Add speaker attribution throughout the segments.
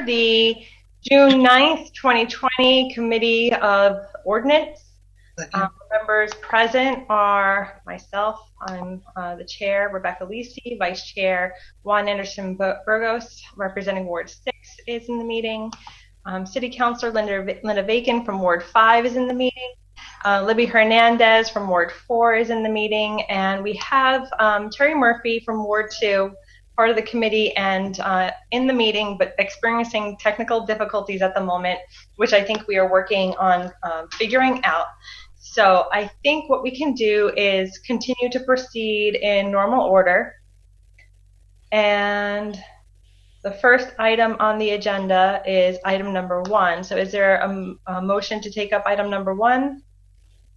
Speaker 1: the June 9th, 2020 Committee of Ordinance. Members present are myself, I'm the chair, Rebecca Lisi, vice chair, Juan Anderson Burgos, representing Ward 6 is in the meeting. City Councilor Linda Bacon from Ward 5 is in the meeting. Libby Hernandez from Ward 4 is in the meeting. And we have Terry Murphy from Ward 2, part of the committee and in the meeting, but experiencing technical difficulties at the moment, which I think we are working on figuring out. So I think what we can do is continue to proceed in normal order. And the first item on the agenda is item number 1. So is there a motion to take up item number 1?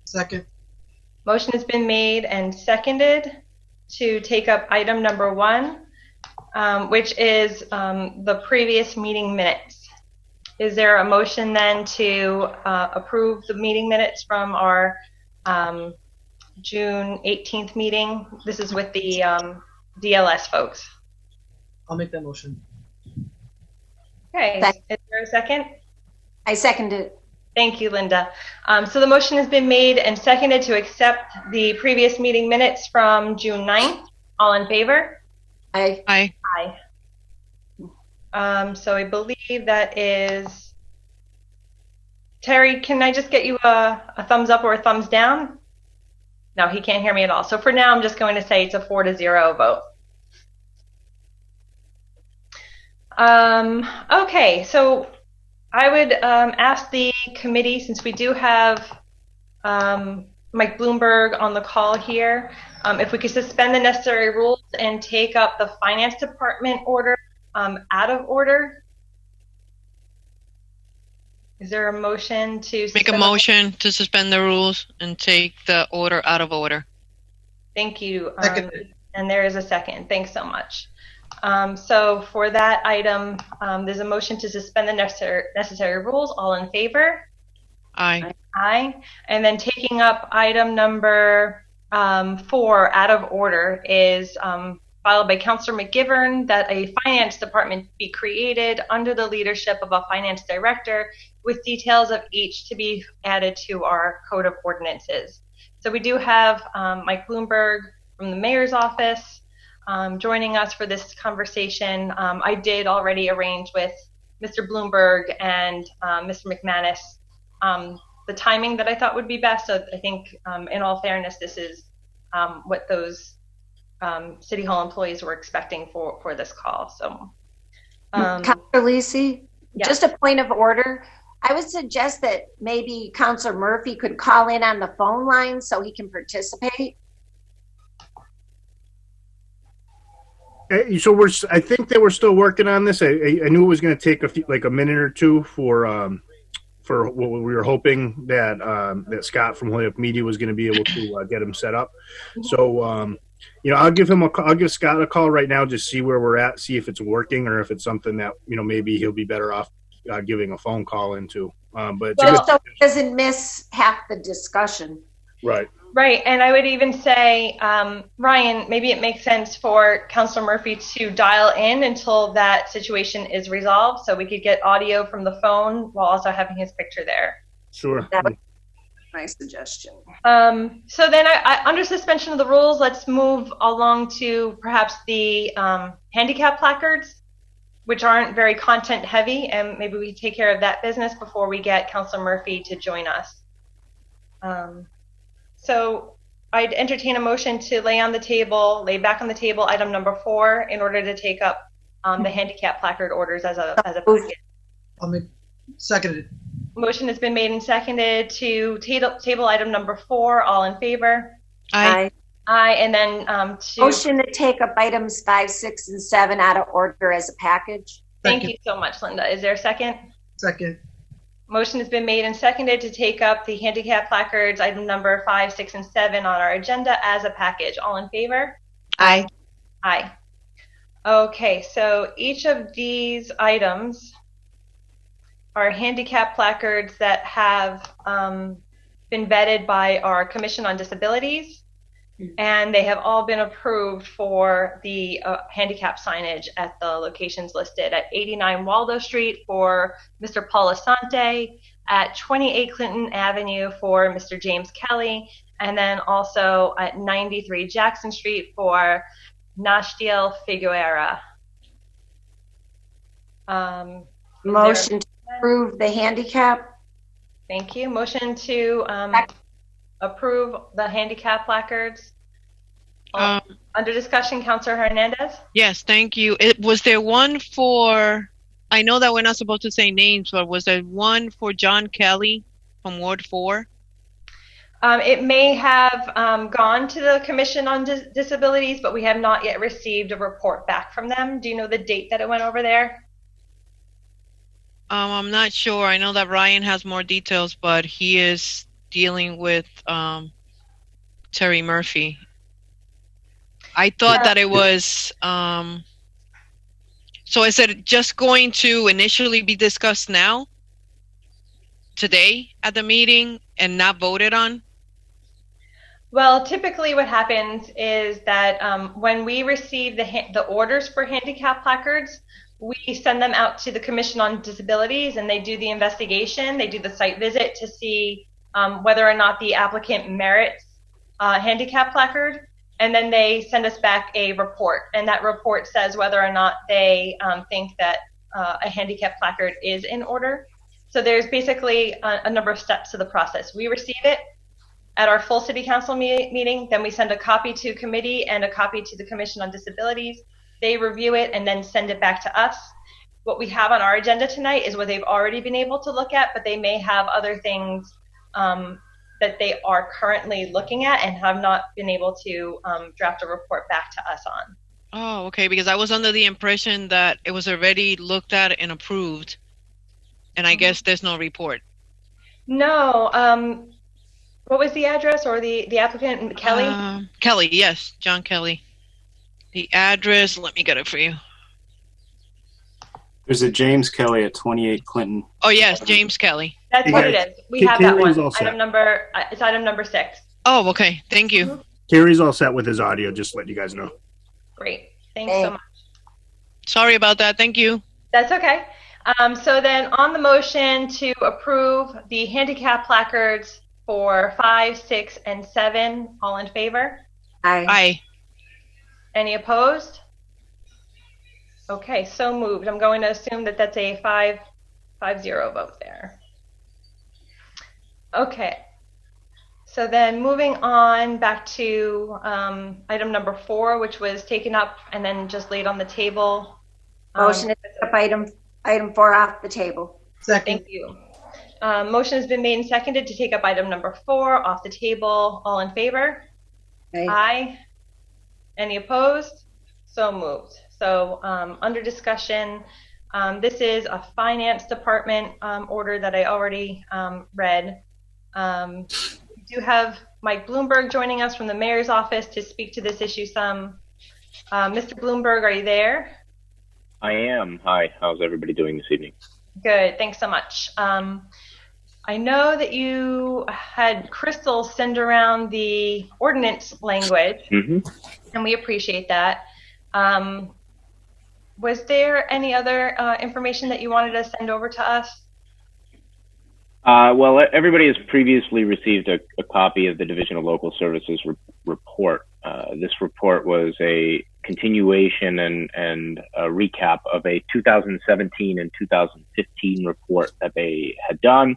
Speaker 2: Second.
Speaker 1: Motion has been made and seconded to take up item number 1, which is the previous meeting minutes. Is there a motion then to approve the meeting minutes from our June 18th meeting? This is with the DLS folks.
Speaker 2: I'll make that motion.
Speaker 1: Okay, is there a second?
Speaker 3: I second it.
Speaker 1: Thank you, Linda. So the motion has been made and seconded to accept the previous meeting minutes from June 9th. All in favor?
Speaker 3: Aye.
Speaker 4: Aye.
Speaker 1: Aye. So I believe that is, Terry, can I just get you a thumbs up or a thumbs down? No, he can't hear me at all. So for now, I'm just going to say it's a 4-0 vote. Okay, so I would ask the committee, since we do have Mike Bloomberg on the call here, if we could suspend the necessary rules and take up the Finance Department order out of order. Is there a motion to
Speaker 4: Make a motion to suspend the rules and take the order out of order.
Speaker 1: Thank you. And there is a second. Thanks so much. So for that item, there's a motion to suspend the necessary rules. All in favor?
Speaker 4: Aye.
Speaker 1: Aye. And then taking up item number 4 out of order is filed by Councilor McGiverin that a finance department be created under the leadership of a finance director with details of each to be added to our code of ordinances. So we do have Mike Bloomberg from the mayor's office joining us for this conversation. I did already arrange with Mr. Bloomberg and Mr. McManus the timing that I thought would be best. So I think in all fairness, this is what those City Hall employees were expecting for this call. So,
Speaker 3: Councilor Lisi,
Speaker 1: yes.
Speaker 3: Just a point of order. I would suggest that maybe Councilor Murphy could call in on the phone line so he can participate.
Speaker 5: So I think they were still working on this. I knew it was going to take a minute or two for what we were hoping that Scott from Holyoke Media was going to be able to get him set up. So I'll give Scott a call right now, just see where we're at, see if it's working or if it's something that maybe he'll be better off giving a phone call into. But
Speaker 3: so he doesn't miss half the discussion.
Speaker 5: Right.
Speaker 1: Right, and I would even say, Ryan, maybe it makes sense for Councilor Murphy to dial in until that situation is resolved, so we could get audio from the phone while also having his picture there.
Speaker 5: Sure.
Speaker 3: That would be my suggestion.
Speaker 1: So then, I under suspension of the rules, let's move along to perhaps the handicap placards, which aren't very content heavy, and maybe we take care of that business before we get Councilor Murphy to join us. So I'd entertain a motion to lay back on the table item number 4 in order to take up the handicap placard orders as a package.
Speaker 2: I'll make seconded.
Speaker 1: Motion has been made and seconded to table item number 4. All in favor?
Speaker 4: Aye.
Speaker 1: Aye. And then
Speaker 3: Motion to take up items 5, 6, and 7 out of order as a package.
Speaker 1: Thank you so much, Linda. Is there a second?
Speaker 2: Second.
Speaker 1: Motion has been made and seconded to take up the handicap placards, item number 5, 6, and 7 on our agenda as a package. All in favor?
Speaker 4: Aye.
Speaker 1: Aye. Okay, so each of these items are handicap placards that have been vetted by our Commission on Disabilities. and they have all been approved for the handicap signage at the locations listed at 89 Waldo Street for Mr. Paul LaSante, at 28 Clinton Avenue for Mr. James Kelly, and then also at 93 Jackson Street for Nashtiel Figuera.
Speaker 3: Motion to approve the handicap.
Speaker 1: Thank you. Motion to approve the handicap placards. Under discussion, Councilor Hernandez?
Speaker 4: Yes, thank you. Was there one for, I know that we're not supposed to say names, but was there one for John Kelly from Ward 4?
Speaker 1: It may have gone to the Commission on Disabilities, but we have not yet received a report back from them. Do you know the date that it went over there?
Speaker 4: I'm not sure. I know that Ryan has more details, but he is dealing with Terry Murphy. I thought that it was, so is it just going to initially be discussed now, today at the meeting, and not voted on?
Speaker 1: Well, typically what happens is that when we receive the orders for handicap placards, we send them out to the Commission on Disabilities, and they do the investigation. They do the site visit to see whether or not the applicant merits a handicap placard, and then they send us back a report, and that report says whether or not they think that a handicap placard is in order. So there's basically a number of steps to the process. We receive it at our full City Council meeting, then we send a copy to committee and a copy to the Commission on Disabilities. They review it and then send it back to us. What we have on our agenda tonight is what they've already been able to look at, but they may have other things that they are currently looking at and have not been able to draft a report back to us on.
Speaker 4: Oh, okay, because I was under the impression that it was already looked at and approved, and I guess there's no report.
Speaker 1: No. What was the address or the applicant? Kelly?
Speaker 4: Kelly, yes, John Kelly. The address, let me get it for you.
Speaker 6: There's a James Kelly at 28 Clinton.
Speaker 4: Oh, yes, James Kelly.
Speaker 1: That's what it is. We have that one. It's item number 6.
Speaker 4: Oh, okay. Thank you.
Speaker 5: Terry's all set with his audio, just letting you guys know.
Speaker 1: Great. Thanks so much.
Speaker 4: Sorry about that. Thank you.
Speaker 1: That's okay. So then on the motion to approve the handicap placards for 5, 6, and 7, all in favor?
Speaker 3: Aye.
Speaker 4: Aye.
Speaker 1: Any opposed? Okay, so moved. I'm going to assume that that's a 5-0 vote there. Okay. So then moving on back to item number 4, which was taken up and then just laid on the table.
Speaker 3: Motion to take up item 4 off the table.
Speaker 2: Second.
Speaker 1: Thank you. Motion has been made and seconded to take up item number 4 off the table. All in favor?
Speaker 3: Aye.
Speaker 1: Aye. Any opposed? So moved. So under discussion, this is a finance department order that I already read. We do have Mike Bloomberg joining us from the mayor's office to speak to this issue some. Mr. Bloomberg, are you there?
Speaker 7: I am. Hi, how's everybody doing this evening?
Speaker 1: Good, thanks so much. I know that you had Crystal send around the ordinance language, and we appreciate that. Was there any other information that you wanted to send over to us?
Speaker 7: Well, everybody has previously received a copy of the Division of Local Services report. This report was a continuation and a recap of a 2017 and 2015 report that they had done,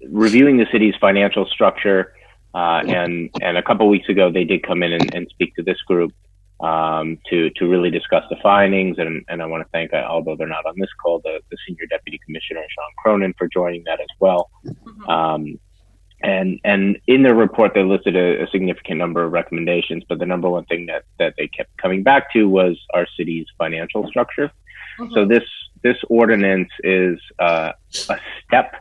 Speaker 7: reviewing the city's financial structure. And a couple weeks ago, they did come in and speak to this group to really discuss the findings. And I want to thank, although they're not on this call, the Senior Deputy Commissioner, Sean Cronin, for joining that as well. And in their report, they listed a significant number of recommendations, but the number one thing that they kept coming back to was our city's financial structure. So this ordinance is a step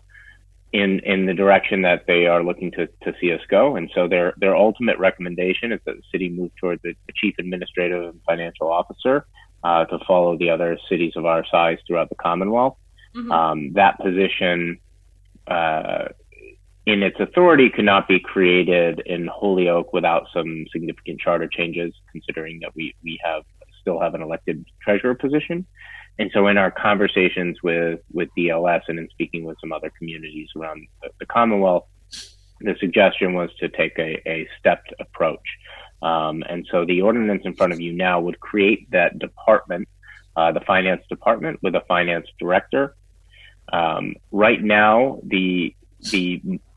Speaker 7: in the direction that they are looking to see us go. And so their ultimate recommendation is that the city move toward the chief administrative and financial officer to follow the other cities of our size throughout the Commonwealth. That position in its authority, could not be created in Holyoke without some significant charter changes, considering that we still have an elected treasurer position. And so in our conversations with DLS and in speaking with some other communities around the Commonwealth, the suggestion was to take a stepped approach. And so the ordinance in front of you now would create that department, the finance department, with a finance director. Right now, the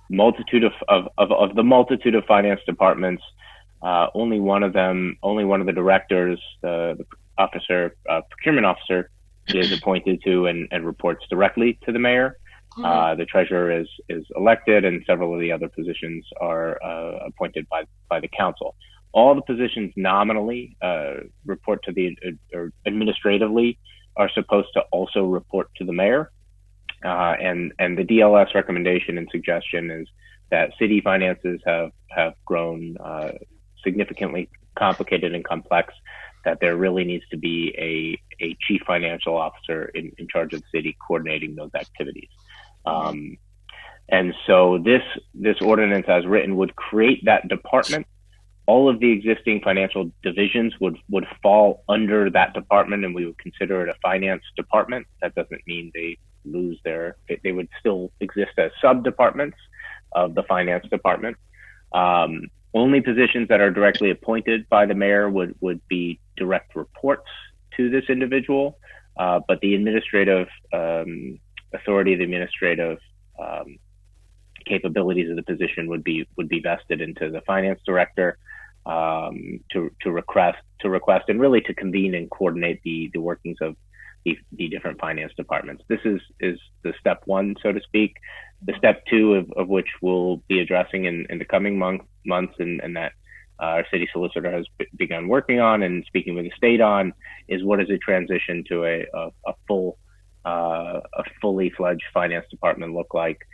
Speaker 7: multitude of the multitude of finance departments, only one of the directors, the procurement officer, is appointed to and reports directly to the mayor. The treasurer is elected, and several of the other positions are appointed by the council. All the positions nominally report to or administratively are supposed to also report to the mayor. And the DLS recommendation and suggestion is that city finances have grown significantly complicated and complex, that there really needs to be a chief financial officer in charge of the city coordinating those activities. And so this ordinance as written would create that department. All of the existing financial divisions would fall under that department, and we would consider it a finance department. That doesn't mean they they would still exist as sub-departments of the finance department. Only positions that are directly appointed by the mayor would be direct reports to this individual, but the administrative authority, the administrative capabilities of the position would be vested into the finance director, to request and really to convene and coordinate the workings of the different finance departments. This is the step one, so to speak. The step two of which we'll be addressing in the coming months, and that our city solicitor has begun working on and speaking with the state on, is what is a transition to a fully fledged finance department look like,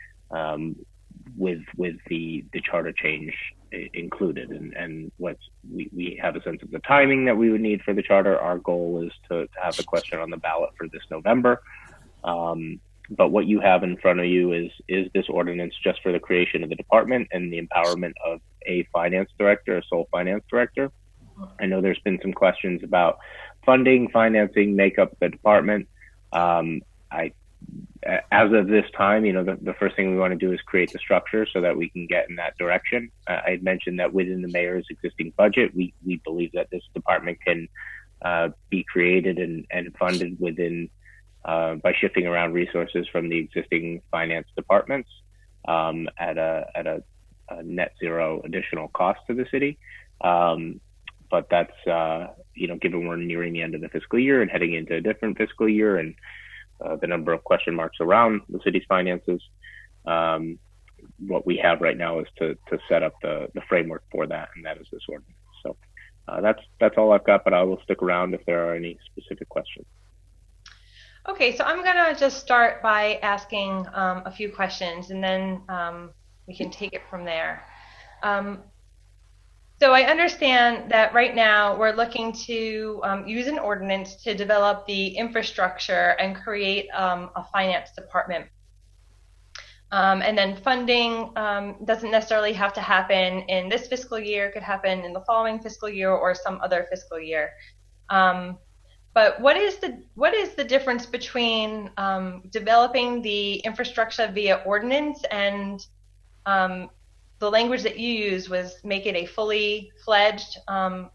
Speaker 7: with the charter change included, and what we have a sense of the timing that we would need for the charter. Our goal is to have the question on the ballot for this November. But what you have in front of you is this ordinance just for the creation of the department and the empowerment of a finance director, a sole finance director. I know there's been some questions about funding, financing, makeup of the department. As of this time, the first thing we want to do is create the structure so that we can get in that direction. I had mentioned that within the mayor's existing budget, we believe that this department can be created and funded within by shifting around resources from the existing finance departments at a net zero additional cost to the city. But that's given we're nearing the end of the fiscal year and heading into a different fiscal year, and the number of question marks around the city's finances, what we have right now is to set up the framework for that, and that is this ordinance. So that's all I've got, but I will stick around if there are any specific questions.
Speaker 1: Okay, so I'm going to just start by asking a few questions, and then we can take it from there. So I understand that right now we're looking to use an ordinance to develop the infrastructure and create a finance department. And then funding doesn't necessarily have to happen in this fiscal year. It could happen in the following fiscal year or some other fiscal year. But what is the difference between developing the infrastructure via ordinance and the language that you use was make it a fully fledged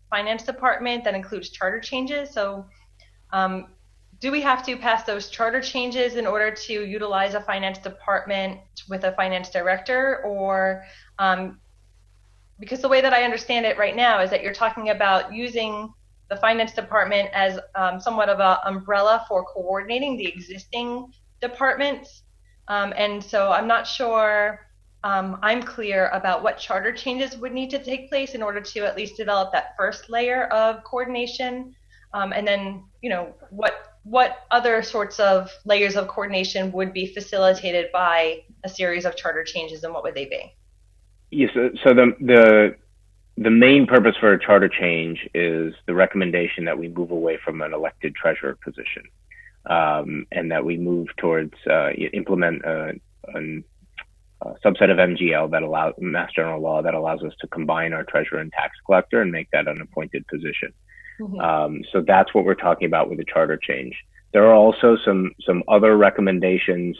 Speaker 1: finance department that includes charter changes? So do we have to pass those charter changes in order to utilize a finance department with a finance director? Or because the way that I understand it right now is that you're talking about using the finance department as somewhat of an umbrella for coordinating the existing departments. And so I'm not sure I'm clear about what charter changes would need to take place in order to at least develop that first layer of coordination. And then, what other sorts of layers of coordination would be facilitated by a series of charter changes, and what would they be?
Speaker 7: Yes, so the main purpose for a charter change is the recommendation that we move away from an elected treasurer position, and that we move towards implement subset of MGL that allows Mass General Law that allows us to combine our treasurer and tax collector and make that an appointed position. So that's what we're talking about with the charter change. There are also some other recommendations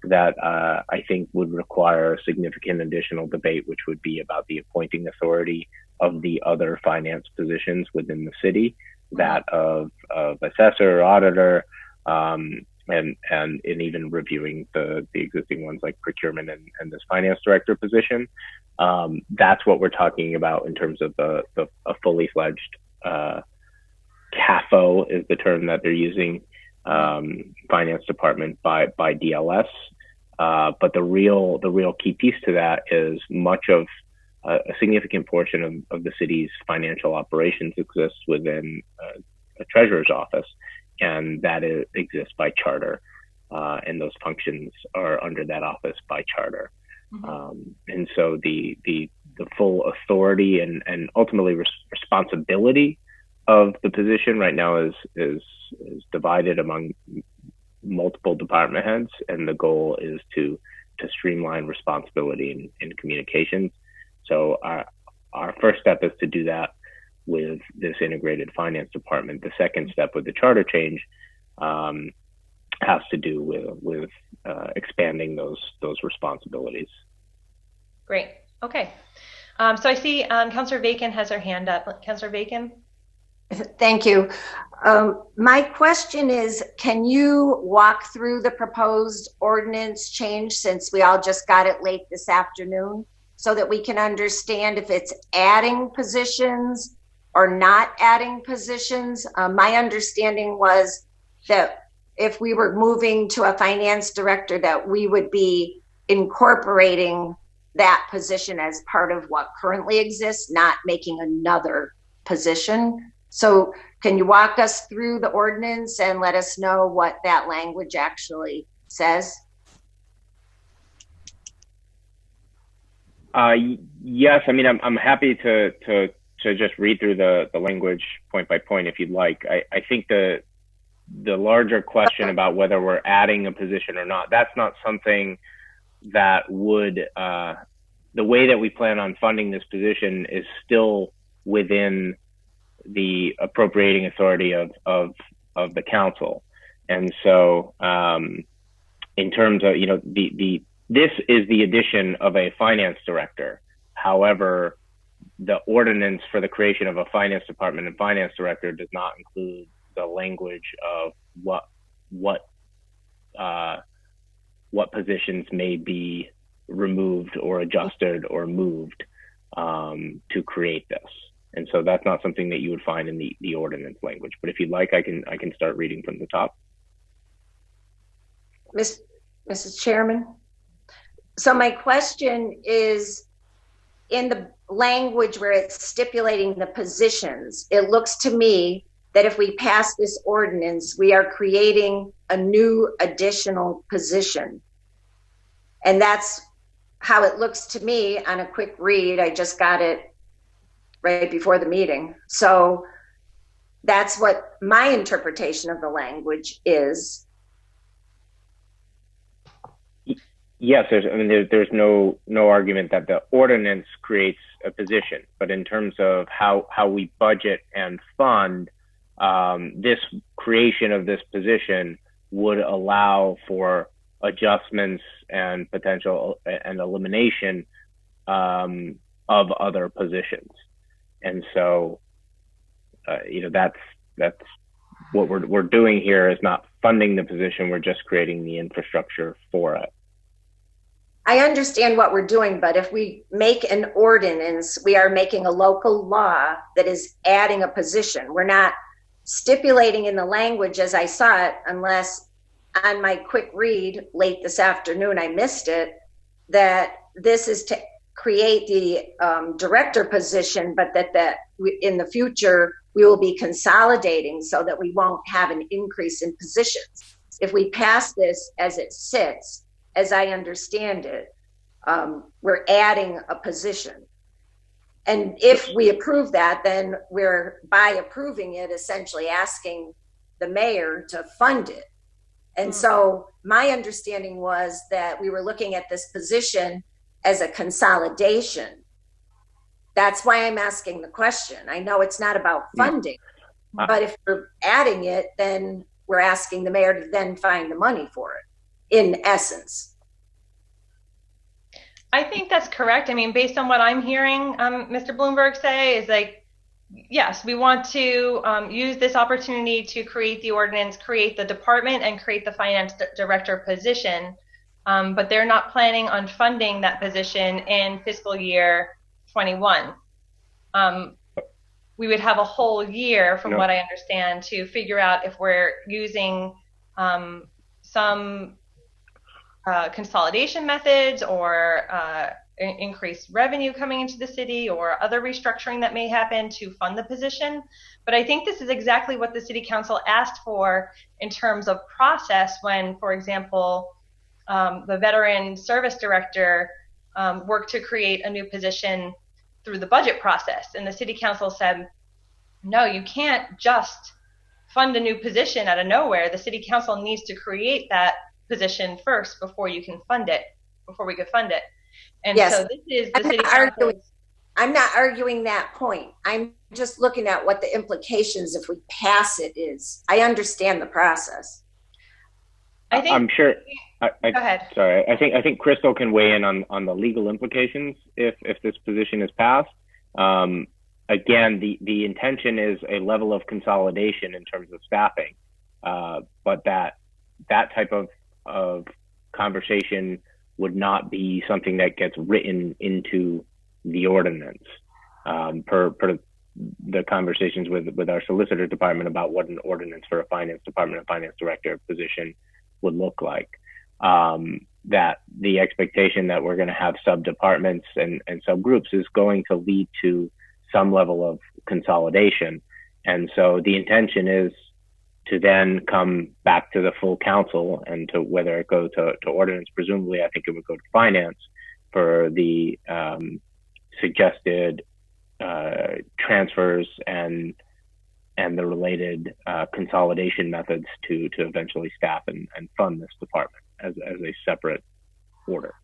Speaker 7: that I think would require significant additional debate, which would be about the appointing authority of the other finance positions within the city, that of assessor, auditor, and even reviewing the existing ones like procurement and this finance director position. That's what we're talking about in terms of a fully fledged CAFO is the term that they're using, finance department by DLS. But the real key piece to that is much of a significant portion of the city's financial operations exists within a treasurer's office, and that exists by charter, and those functions are under that office by charter. And so the full authority and ultimately responsibility of the position right now is divided among multiple department heads, and the goal is to streamline responsibility in communications. So our first step is to do that with this integrated finance department. The second step with the charter change has to do with expanding those responsibilities.
Speaker 1: Great. Okay. So I see Councilor Bacon has her hand up. Councilor Bacon?
Speaker 3: Thank you. My question is, can you walk through the proposed ordinance change, since we all just got it late this afternoon, so that we can understand if it's adding positions or not adding positions? My understanding was that if we were moving to a finance director, that we would be incorporating that position as part of what currently exists, not making another position. So can you walk us through the ordinance and let us know what that language actually says?
Speaker 7: Yes, I mean, I'm happy to just read through the language point by point if you'd like. I think the larger question about whether we're adding a position or not, that's not something that would, the way that we plan on funding this position is still within the appropriating authority of the council. And so in terms of, this is the addition of a finance director. However, the ordinance for the creation of a finance department and finance director does not include the language of what positions may be removed or adjusted or moved to create this. And so that's not something that you would find in the ordinance language. But if you'd like, I can start reading from the top.
Speaker 3: Mrs. Chairman. So my question is, in the language where it's stipulating the positions, it looks to me that if we pass this ordinance, we are creating a new additional position. And that's how it looks to me on a quick read. I just got it right before the meeting. So that's what my interpretation of the language is.
Speaker 7: Yes, there's no argument that the ordinance creates a position, but in terms of how we budget and fund, this creation of this position would allow for adjustments and potential and elimination of other positions. And so, that's what we're doing here is not funding the position. We're just creating the infrastructure for it.
Speaker 3: I understand what we're doing, but if we make an ordinance, we are making a local law that is adding a position. We're not stipulating in the language as I saw it, unless on my quick read late this afternoon, I missed it, that this is to create the director position, but that in the future, we will be consolidating so that we won't have an increase in positions. If we pass this as it sits, as I understand it, we're adding a position. And if we approve that, then we're, by approving it, essentially asking the mayor to fund it. And so my understanding was that we were looking at this position as a consolidation. That's why I'm asking the question. I know it's not about funding, but if we're adding it, then we're asking the mayor to then find the money for it, in essence.
Speaker 1: I think that's correct. I mean, based on what I'm hearing Mr. Bloomberg say is like, yes, we want to use this opportunity to create the ordinance, create the department, and create the finance director position. But they're not planning on funding that position in fiscal year 21. We would have a whole year, from what I understand, to figure out if we're using some consolidation methods or increased revenue coming into the city or other restructuring that may happen to fund the position. But I think this is exactly what the city council asked for in terms of process when, for example, the veteran service director worked to create a new position through the budget process. And the city council said, no, you can't just fund a new position out of nowhere. The city council needs to create that position first before you can fund it, before we could fund it. And
Speaker 3: yes.
Speaker 1: So this is the city council.
Speaker 3: I'm not arguing that point. I'm just looking at what the implications if we pass it is. I understand the process.
Speaker 1: I think,
Speaker 7: I'm sure.
Speaker 1: go ahead.
Speaker 7: Sorry, I think Crystal can weigh in on the legal implications if this position is passed. Again, the intention is a level of consolidation in terms of staffing, but that type of conversation would not be something that gets written into the ordinance. Per the conversations with our solicitor department about what an ordinance for a finance department and finance director position would look like. That the expectation that we're going to have sub-departments and subgroups is going to lead to some level of consolidation. And so the intention is to then come back to the full council and to whether it goes to ordinance. Presumably, I think it would go to finance for the suggested transfers and the related consolidation methods to eventually staff and fund this department as a separate order.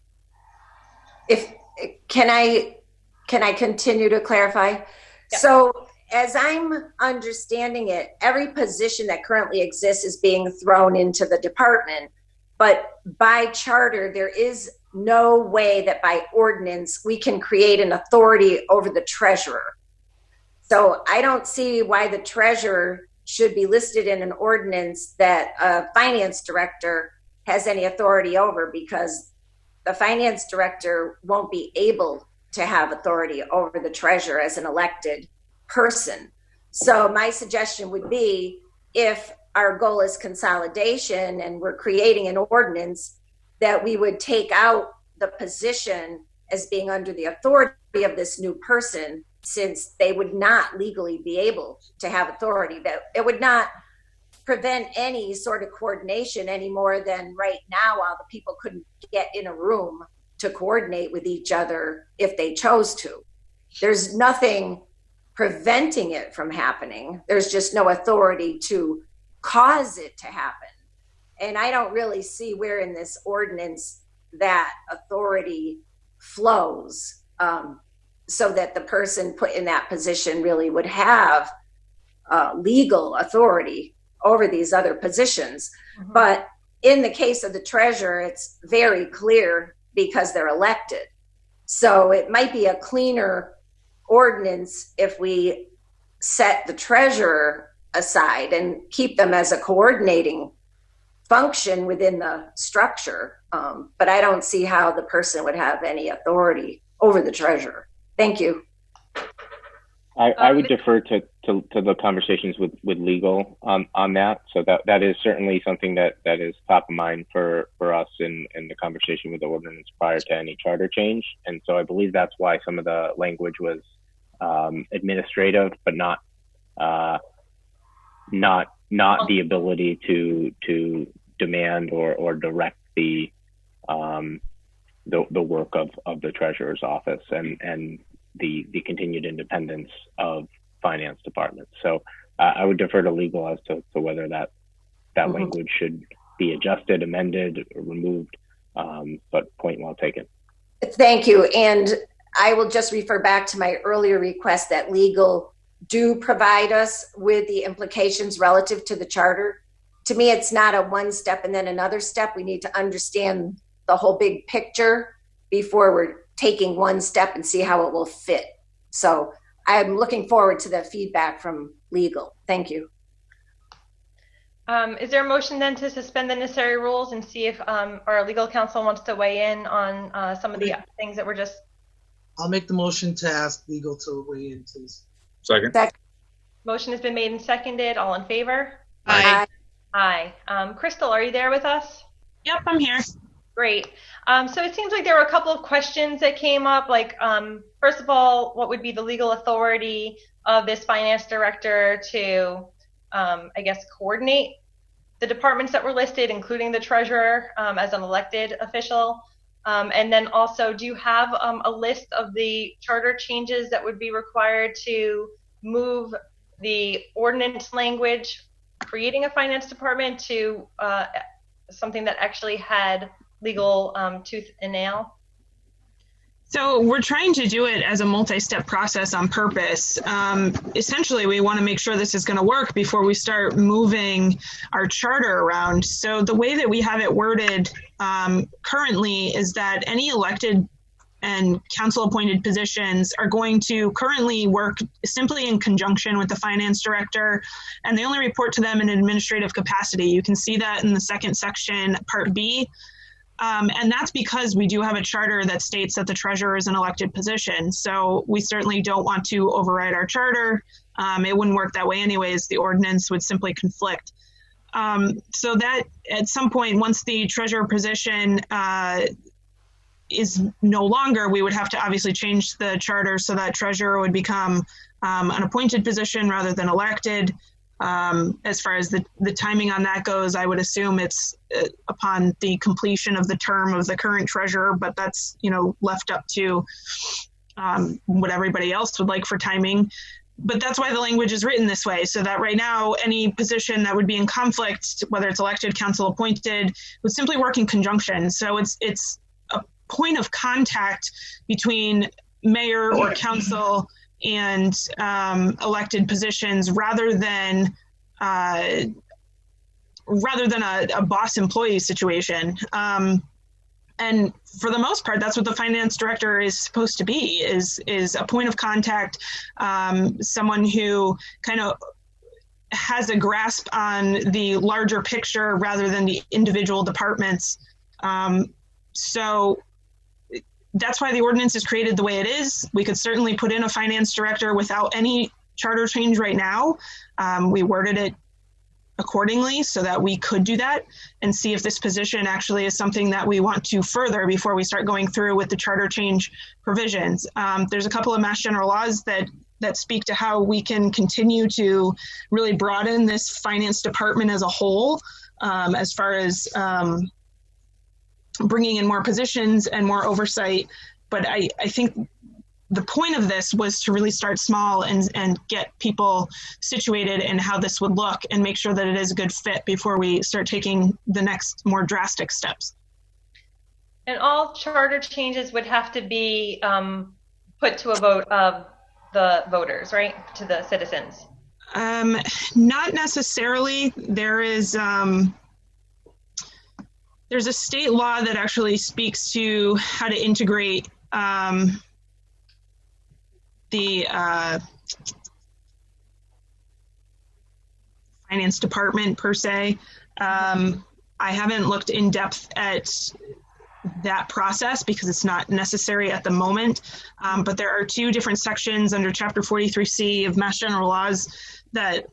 Speaker 3: Can I continue to clarify?
Speaker 1: Yeah.
Speaker 3: So as I'm understanding it, every position that currently exists is being thrown into the department, but by charter, there is no way that by ordinance we can create an authority over the treasurer. So I don't see why the treasurer should be listed in an ordinance that a finance director has any authority over, because the finance director won't be able to have authority over the treasurer as an elected person. So my suggestion would be, if our goal is consolidation and we're creating an ordinance, that we would take out the position as being under the authority of this new person, since they would not legally be able to have authority. That it would not prevent any sort of coordination any more than right now, while the people couldn't get in a room to coordinate with each other if they chose to. There's nothing preventing it from happening. There's just no authority to cause it to happen. And I don't really see where in this ordinance that authority flows, so that the person put in that position really would have legal authority over these other positions. Mm-hmm. But in the case of the treasurer, it's very clear because they're elected. So it might be a cleaner ordinance if we set the treasurer aside and keep them as a coordinating function within the structure. But I don't see how the person would have any authority over the treasurer. Thank you.
Speaker 7: I would defer to the conversations with legal on that. So that is certainly something that is top of mind for us in the conversation with the ordinance prior to any charter change. And so I believe that's why some of the language was administrative, but not the ability to demand or direct the work of the treasurer's office and the continued independence of finance departments. So I would defer to legal as to whether that
Speaker 3: Mm-hmm.
Speaker 7: language be adjusted, amended, or removed. But point well taken.
Speaker 3: Thank you. And I will just refer back to my earlier request that legal do provide us with the implications relative to the charter. To me, it's not a one step and then another step. We need to understand the whole big picture before we're taking one step and see how it will fit. So I'm looking forward to the feedback from legal. Thank you.
Speaker 1: Is there a motion then to suspend the necessary rules and see if our legal counsel wants to weigh in on some of the things that were just...
Speaker 2: I'll make the motion to ask legal to weigh in, please.
Speaker 8: Second.
Speaker 1: Motion has been made and seconded. All in favor?
Speaker 4: Aye.
Speaker 1: Aye. Crystal, are you there with us?
Speaker 9: Yep, I'm here.
Speaker 1: Great. So it seems like there were a couple of questions that came up, like, first of all, what would be the legal authority of this finance director to, I guess, coordinate the departments that were listed, including the treasurer as an elected official? And then also, do you have a list of the charter changes that would be required to move the ordinance language creating a finance department to something that actually had legal tooth and nail?
Speaker 9: So we're trying to do it as a multi-step process on purpose. Essentially, we want to make sure this is going to work before we start moving our charter around. So the way that we have it worded currently is that any elected and council-appointed positions are going to currently work simply in conjunction with the finance director, and they only report to them in an administrative capacity. You can see that in the second section, Part B. And that's because we do have a charter that states that the treasurer is an elected position. So we certainly don't want to override our charter. It wouldn't work that way anyways. The ordinance would simply conflict. So that at some point, once the treasurer position is no longer, we would have to obviously change the charter so that treasurer would become an appointed position rather than elected. As far as the timing on that goes, I would assume it's upon the completion of the term of the current treasurer, but that's, left up to what everybody else would like for timing. But that's why the language is written this way, so that right now, any position that would be in conflict, whether it's elected, council appointed, would simply work in conjunction. So it's a point of contact between mayor or council and elected positions rather than a boss employee situation. And for the most part, that's what the finance director is supposed to be, is a point of contact, someone who kind of has a grasp on the larger picture rather than the individual departments. So that's why the ordinance is created the way it is. We could certainly put in a finance director without any charter change right now. We worded it accordingly so that we could do that and see if this position actually is something that we want to further before we start going through with the charter change provisions. There's a couple of Mass General laws that speak to how we can continue to really broaden this finance department as a whole, as far as bringing in more positions and more oversight. But I think the point of this was to really start small and get people situated in how this would look and make sure that it is a good fit before we start taking the next more drastic steps.
Speaker 1: And all charter changes would have to be put to a vote of the voters, right? To the citizens.
Speaker 9: Not necessarily. There's a state law that actually speaks to how to integrate the finance department per se. I haven't looked in depth at that process because it's not necessary at the moment. But there are two different sections under Chapter 43C of Mass General Laws that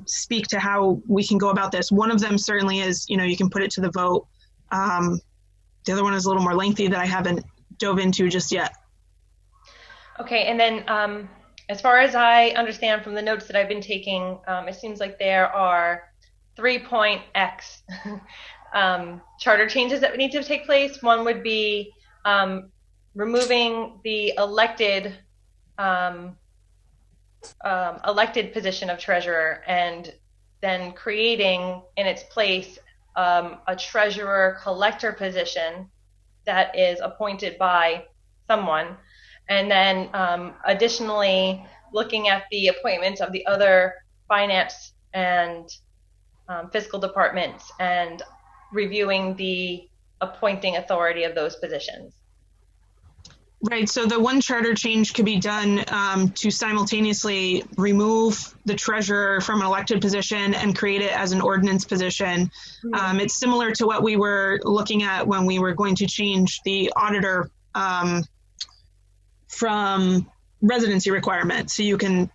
Speaker 9: speak to how we can go about this. One of them certainly is, you can put it to the vote. The other one is a little more lengthy that I haven't dove into just yet.
Speaker 1: Okay, and then as far as I understand from the notes that I've been taking, it seems like there are 3.x charter changes that would need to take place. One would be removing the elected position of treasurer and then creating in its place a treasurer collector position that is appointed by someone. And then additionally, looking at the appointments of the other finance and fiscal departments and reviewing the appointing authority of those positions.
Speaker 9: Right. So the one charter change could be done to simultaneously remove the treasurer from an elected position and create it as an ordinance position. It's similar to what we were looking at when we were going to change the auditor from residency requirement. So you can,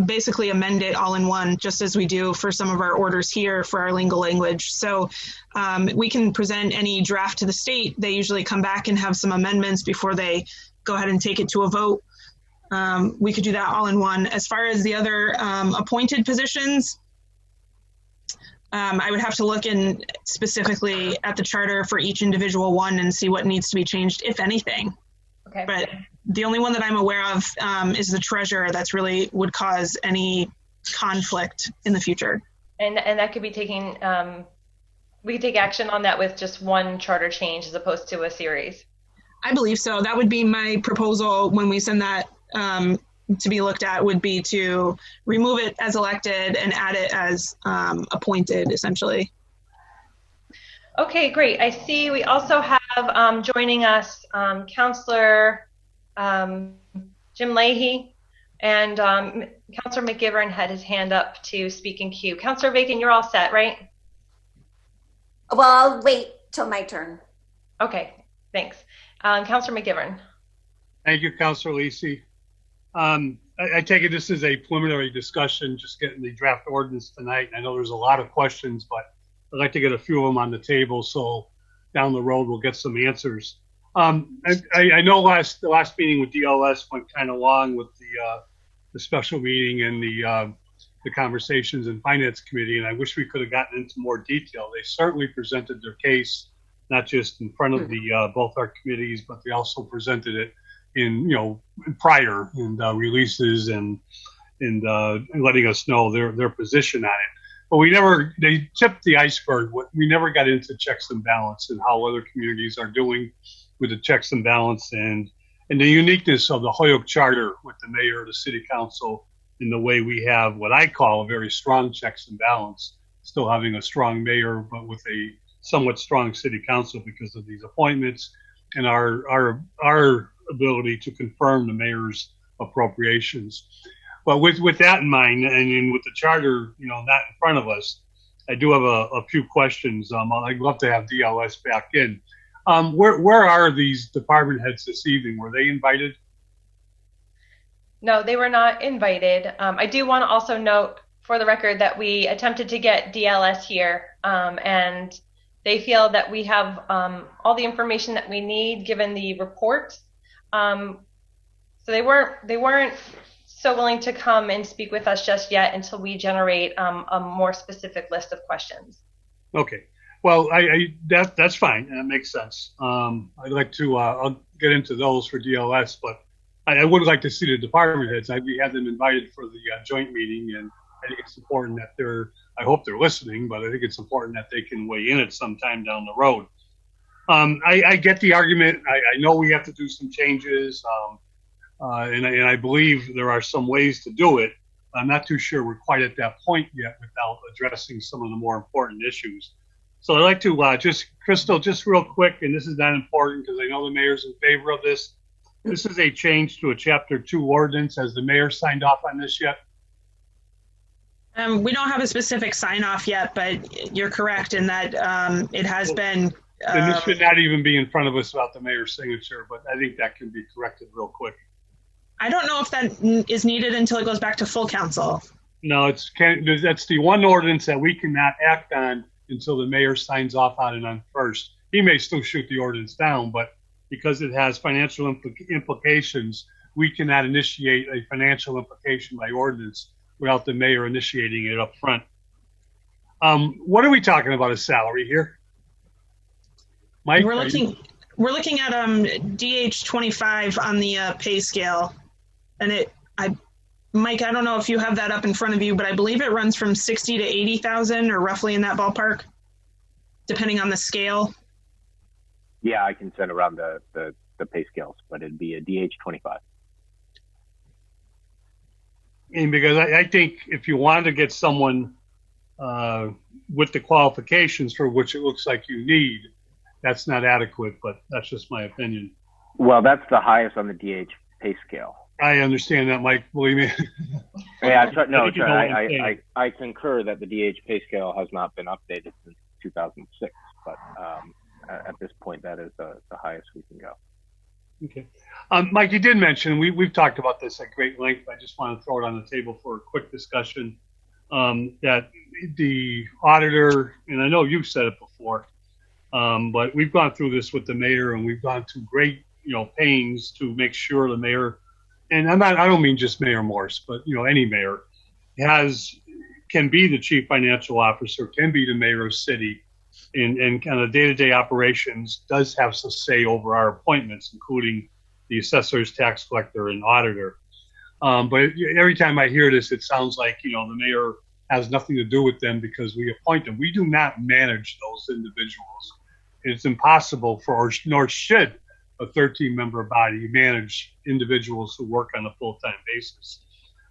Speaker 9: basically amend it all in one, just as we do for some of our orders here for our legal language. So we can present any draft to the state. They usually come back and have some amendments before they go ahead and take it to a vote. We could do that all in one. As far as the other appointed positions, I would have to look in specifically at the charter for each individual one and see what needs to be changed, if anything.
Speaker 1: Okay.
Speaker 9: But the only one that I'm aware of is the treasurer. That's really would cause any conflict in the future.
Speaker 1: And that could be taking, we could take action on that with just one charter change as opposed to a series.
Speaker 9: I believe so. That would be my proposal when we send that to be looked at, would be to remove it as elected and add it as appointed, essentially.
Speaker 1: Okay, great. I see we also have joining us Counselor Jim Leahy, and Counselor McGiverin had his hand up to speak in queue. Counselor Bacon, you're all set, right?
Speaker 3: Well, I'll wait till my turn.
Speaker 1: Okay, thanks. Counselor McGiverin.
Speaker 8: Thank you, Counselor Lisi. I take it this is a preliminary discussion, just getting the draft ordinance tonight. I know there's a lot of questions, but I'd like to get a few of them on the table so down the road we'll get some answers. I know the last meeting with DLS went kind of long with the special meeting and the conversations in Finance Committee, and I wish we could have gotten into more detail. They certainly presented their case, not just in front of the both our committees, but they also presented it in prior and releases and letting us know their position on it. But they tipped the iceberg. We never got into checks and balance and how other communities are doing with the checks and balance and the uniqueness of the Holyoke Charter with the mayor, the city council, and the way we have what I call a very strong checks and balance, still having a strong mayor, but with a somewhat strong city council because of these appointments and our ability to confirm the mayor's appropriations. But with that in mind, and with the charter, not in front of us, I do have a few questions. I'd love to have DLS back in. Where are these department heads this evening? Were they invited?
Speaker 1: No, they were not invited. I do want to also note for the record that we attempted to get DLS here, and they feel that we have all the information that we need given the report. So they weren't so willing to come and speak with us just yet until we generate a more specific list of questions. Okay.
Speaker 8: Well, that's fine. That makes sense. I'd like to I'll get into those for DLS, but I would like to see the department heads. We had them invited for the joint meeting, and I think it's important that I hope they're listening, but I think it's important that they can weigh in at some time down the road. I get the argument. I know we have to do some changes. And I believe there are some ways to do it. I'm not too sure we're quite at that point yet without addressing some of the more important issues. So I'd like to Crystal, just real quick, and this is not important because I know the mayor's in favor of this. This is a change to a Chapter 2 ordinance. Has the mayor signed off on this yet?
Speaker 9: We don't have a specific sign off yet, but you're correct in that it has been.
Speaker 8: And this should not even be in front of us without the mayor's signature, but I think that can be corrected real quick.
Speaker 9: I don't know if that is needed until it goes back to full council.
Speaker 8: No, that's the one ordinance that we cannot act on until the mayor signs off on it on first. He may still shoot the ordinance down, but because it has financial implications, we cannot initiate a financial implication by ordinance without the mayor initiating it up front. What are we talking about as salary here? Mike,
Speaker 9: we're looking at DH 25 on the pay scale, and Mike, I don't know if you have that up in front of you, but I believe it runs from 60 to 80,000 or roughly in that ballpark, depending on the scale.
Speaker 7: Yeah, I can send around the pay scales, but it'd be a DH 25.
Speaker 8: And because I think if you wanted to get someone with the qualifications for which it looks like you need, that's not adequate, but that's just my opinion.
Speaker 7: Well, that's the highest on the DH pay scale.
Speaker 8: I understand that, Mike, believe me.
Speaker 7: Yeah, I concur that the DH pay scale has not been updated since 2006, but at this point, that is the highest we can go.
Speaker 8: Okay. Mike, you did mention, we've talked about this at great length. I just want to throw it on the table for a quick discussion, that the auditor, and I know you've said it before, but we've gone through this with the mayor, and we've gone to great, pains to make sure the mayor, and I don't mean just Mayor Morse, but any mayor can be the chief financial officer, can be the mayor of city, and kind of day-to-day operations, does have some say over our appointments, including the assessors, tax collector, and auditor. But every time I hear this, it sounds like the mayor has nothing to do with them because we appoint them. We do not manage those individuals. It's impossible nor should a 13-member body manage individuals who work on a full-time basis.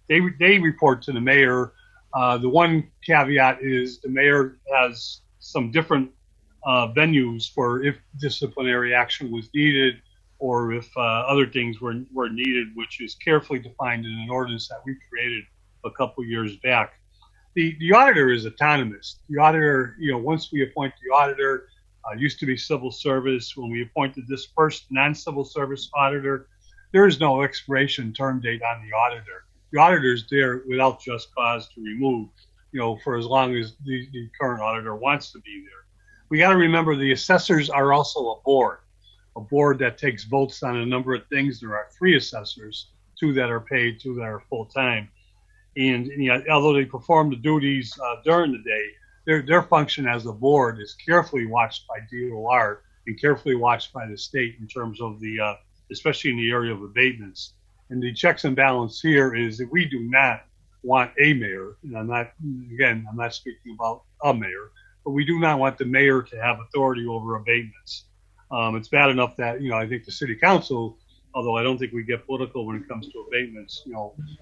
Speaker 8: They report to the mayor. The one caveat is the mayor has some different venues for if disciplinary action was needed or if other things were needed, which is carefully defined in an ordinance that we created a couple years back. The auditor is autonomous. The auditor, once we appoint the auditor, used to be civil service. When we appointed this first non-civil service auditor, there is no expiration term date on the auditor. The auditor is there without just cause to remove, for as long as the current auditor wants to be there. We got to remember the assessors are also a board that takes votes on a number of things. There are 3 assessors, 2 that are paid, 2 that are full-time. And although they perform the duties during the day, their function as a board is carefully watched by DOR and carefully watched by the state in terms of especially in the area of abatements. And the checks and balance here is that we do not want a mayor, and I'm not speaking about a mayor, but we do not want the mayor to have authority over abatements. It's bad enough that, I think the city council, although I don't think we get political when it comes to abatements,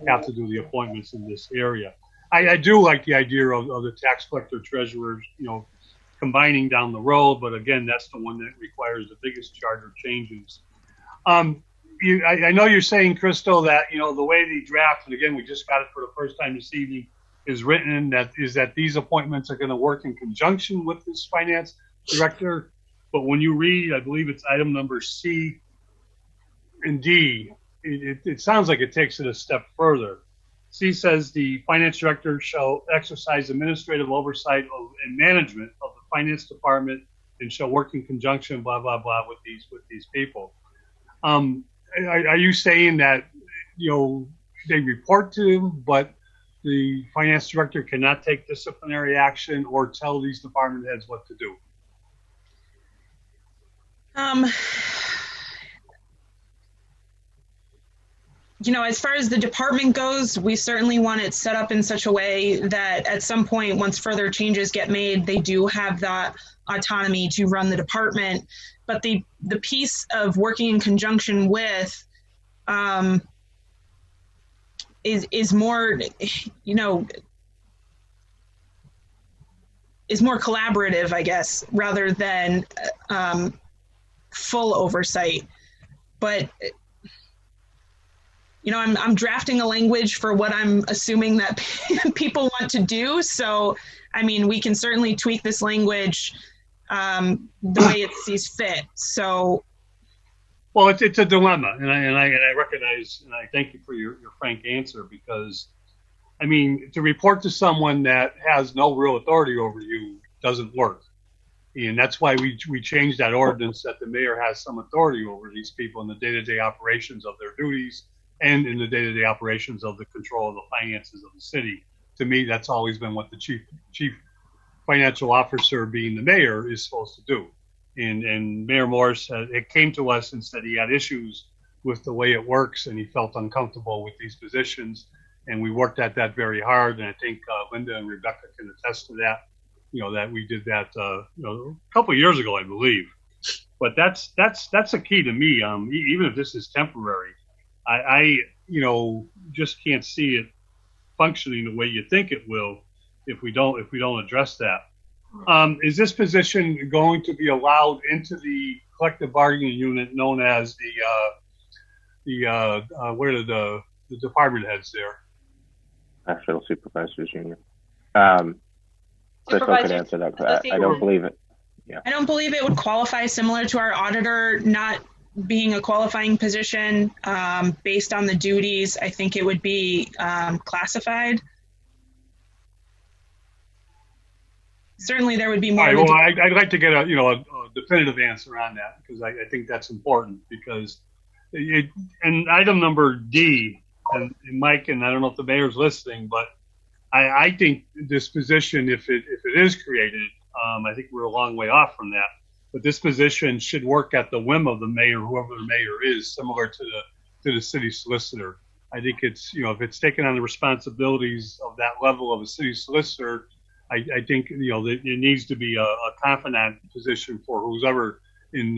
Speaker 8: have to do the appointments in this area. I do like the idea of the tax collector treasurers, combining down the road, but again, that's the one that requires the biggest charter changes. I know you're saying, Crystal, that, the way the draft, and again, we just got it for the first time this evening, is written, that these appointments are going to work in conjunction with this finance director. But when you read, I believe it's item number C and D, it sounds like it takes it a step further. C says the finance director shall exercise administrative oversight and management of the finance department and shall work in conjunction, blah, blah, blah, with these people. Are you saying that, they report to him, but the finance director cannot take disciplinary action or tell these department heads what to do?
Speaker 9: As far as the department goes, we certainly want it set up in such a way that at some point, once further changes get made, they do have that autonomy to run the department. But the piece of working in conjunction with is more, is more collaborative, I guess, rather than full oversight. But I'm drafting a language for what I'm assuming that people want to do. So, we can certainly tweak this language the way it sees fit. So,
Speaker 8: well, it's a dilemma, and I recognize, and I thank you for your frank answer, because, to report to someone that has no real authority over you doesn't work. And that's why we changed that ordinance, that the mayor has some authority over these people in the day-to-day operations of their duties and in the day-to-day operations of the control of the finances of the city. To me, that's always been what the chief financial officer, being the mayor, is supposed to do. And Mayor Morse, it came to us and said he had issues with the way it works, and he felt uncomfortable with these positions. and we worked at that very hard. And I think Linda and Rebecca can attest to that. That we did that a couple of years ago, I believe. But that's a key to me. Even if this is temporary, I just can't see it functioning the way you think it will if we don't address that. Is this position going to be allowed into the collective bargaining unit known as where are the department heads there?
Speaker 7: National Supervisors Union. Crystal could answer that. I don't believe it. Yeah.
Speaker 9: I don't believe it would qualify, similar to our auditor not being a qualifying position based on the duties. I think it would be classified. Certainly, there would be more.
Speaker 8: All right, well, I'd like to get a definitive answer on that, because I think that's important, because and item number D, and Mike, and I don't know if the mayor's listening, but I think this position, if it is created, I think we're a long way off from that. But this position should work at the whim of the mayor, whoever the mayor is, similar to the city solicitor. I think it's if it's taken on the responsibilities of that level of a city solicitor, I think it needs to be a confidant position for who's ever in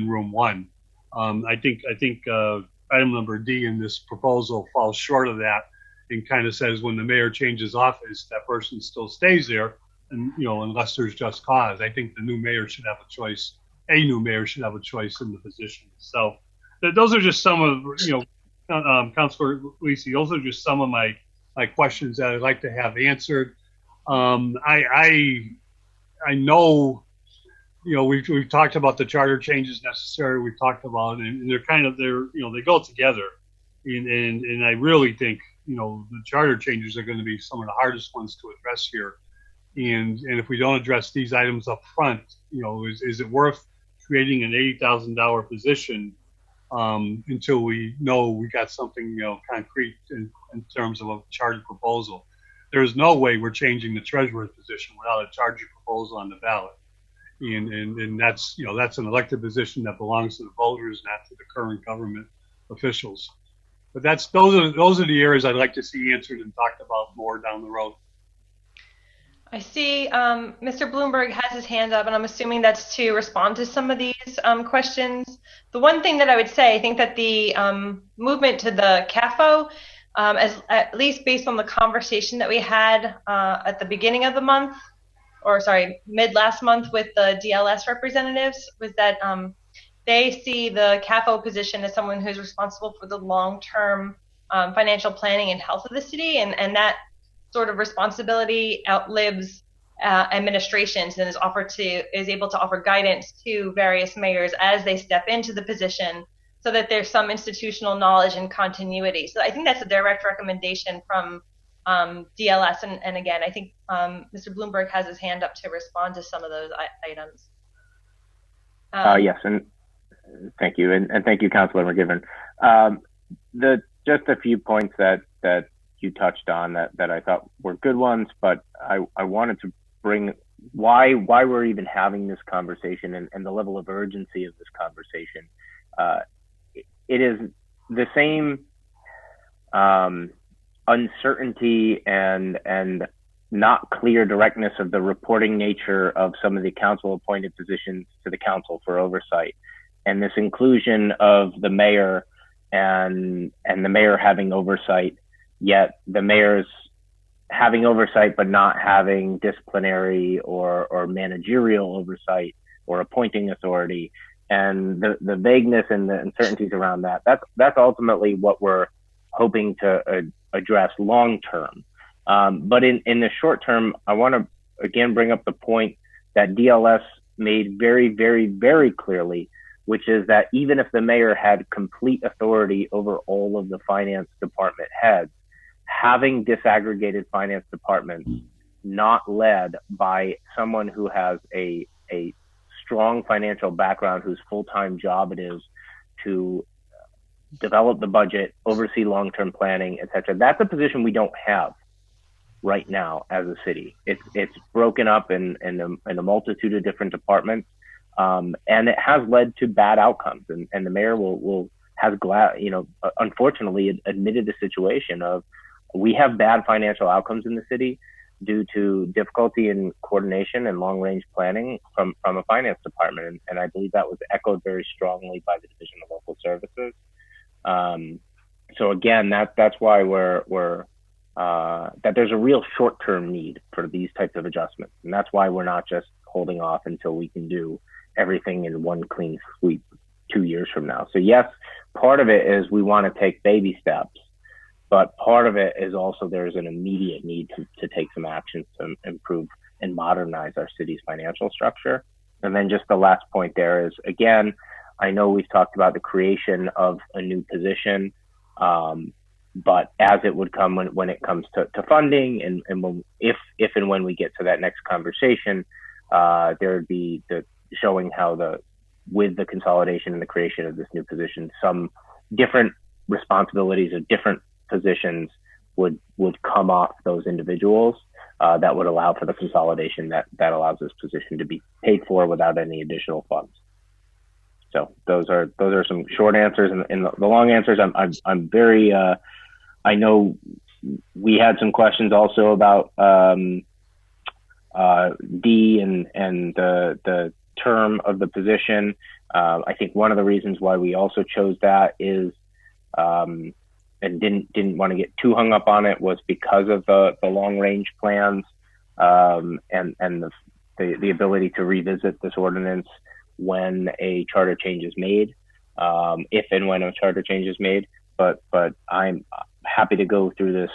Speaker 8: room one. I think item number D in this proposal falls short of that, and kind of says when the mayor changes office, that person still stays there, and unless there's just cause. I think the new mayor should have a choice. A new mayor should have a choice in the position. So those are just some of Councilor Lisi. Those are just some of my questions that I'd like to have answered. I know we've talked about the charter changes necessary. We've talked about it, and they go together, and I really think the charter changes are going to be some of the hardest ones to address here. And if we don't address these items up front, is it worth creating an $80,000 position until we know we got something concrete in terms of a charter proposal? There's no way we're changing the treasurer's position without a charter proposal on the ballot, and that's an elected position that belongs to the voters, not to the current government officials. But those are the areas I'd like to see answered and talked about more down the road.
Speaker 1: I see Mr. Bloomberg has his hand up, and I'm assuming that's to respond to some of these questions. The one thing that I would say, I think that the movement to the CAFO, at least based on the conversation that we had at the beginning of the month, mid last month with the DLS representatives, was that they see the CAFO position as someone who's responsible for the long-term financial planning and health of the city, and that sort of responsibility outlives administrations and is able to offer guidance to various mayors as they step into the position, so that there's some institutional knowledge and continuity. So I think that's a direct recommendation from DLS. And again, I think Mr. Bloomberg has his hand up to respond to some of those items.
Speaker 7: Yes, and thank you. And thank you, Councilor McGiverin. Just a few points that you touched on that I thought were good ones, but I wanted to bring why we're even having this conversation and the level of urgency of this conversation. It is the same uncertainty and not clear directness of the reporting nature of some of the council appointed positions to the council for oversight, and this inclusion of the mayor and the mayor having oversight, yet the mayor's having oversight but not having disciplinary or managerial oversight or appointing authority, and the vagueness and the uncertainties around that's ultimately what we're hoping to address long term. But in the short term, I want to again bring up the point that DLS made very, very, very clearly, which is that even if the mayor had complete authority over all of the finance department heads, having disaggregated finance departments not led by someone who has a strong financial background, whose full-time job it is to develop the budget, oversee long-term planning, etc. That's a position we don't have right now as a city. It's broken up in a multitude of different departments, and it has led to bad outcomes. And the mayor has unfortunately admitted the situation of we have bad financial outcomes in the city due to difficulty in coordination and long-range planning from a finance department, and I believe that was echoed very strongly by the Division of Local Services. So again, that's why that there's a real short-term need for these types of adjustments, and that's why we're not just holding off until we can do everything in one clean sweep 2 years from now. So yes, part of it is we want to take baby steps, but part of it is also there's an immediate need to take some actions to improve and modernize our city's financial structure. And then just the last point there is, again, I know we've talked about the creation of a new position, but as it would come when it comes to funding and if and when we get to that next conversation, there would be the showing how with the consolidation and the creation of this new position, some different responsibilities of different positions would come off those individuals that would allow for the consolidation that allows this position to be paid for without any additional funds. So those are some short answers, and the long answers. I'm very. I know we had some questions also about D and the term of the position. I think one of the reasons why we also chose that is and didn't want to get too hung up on it was because of the long range plans and the ability to revisit this ordinance when a charter change is made, if and when a charter change is made. But I'm happy to go through this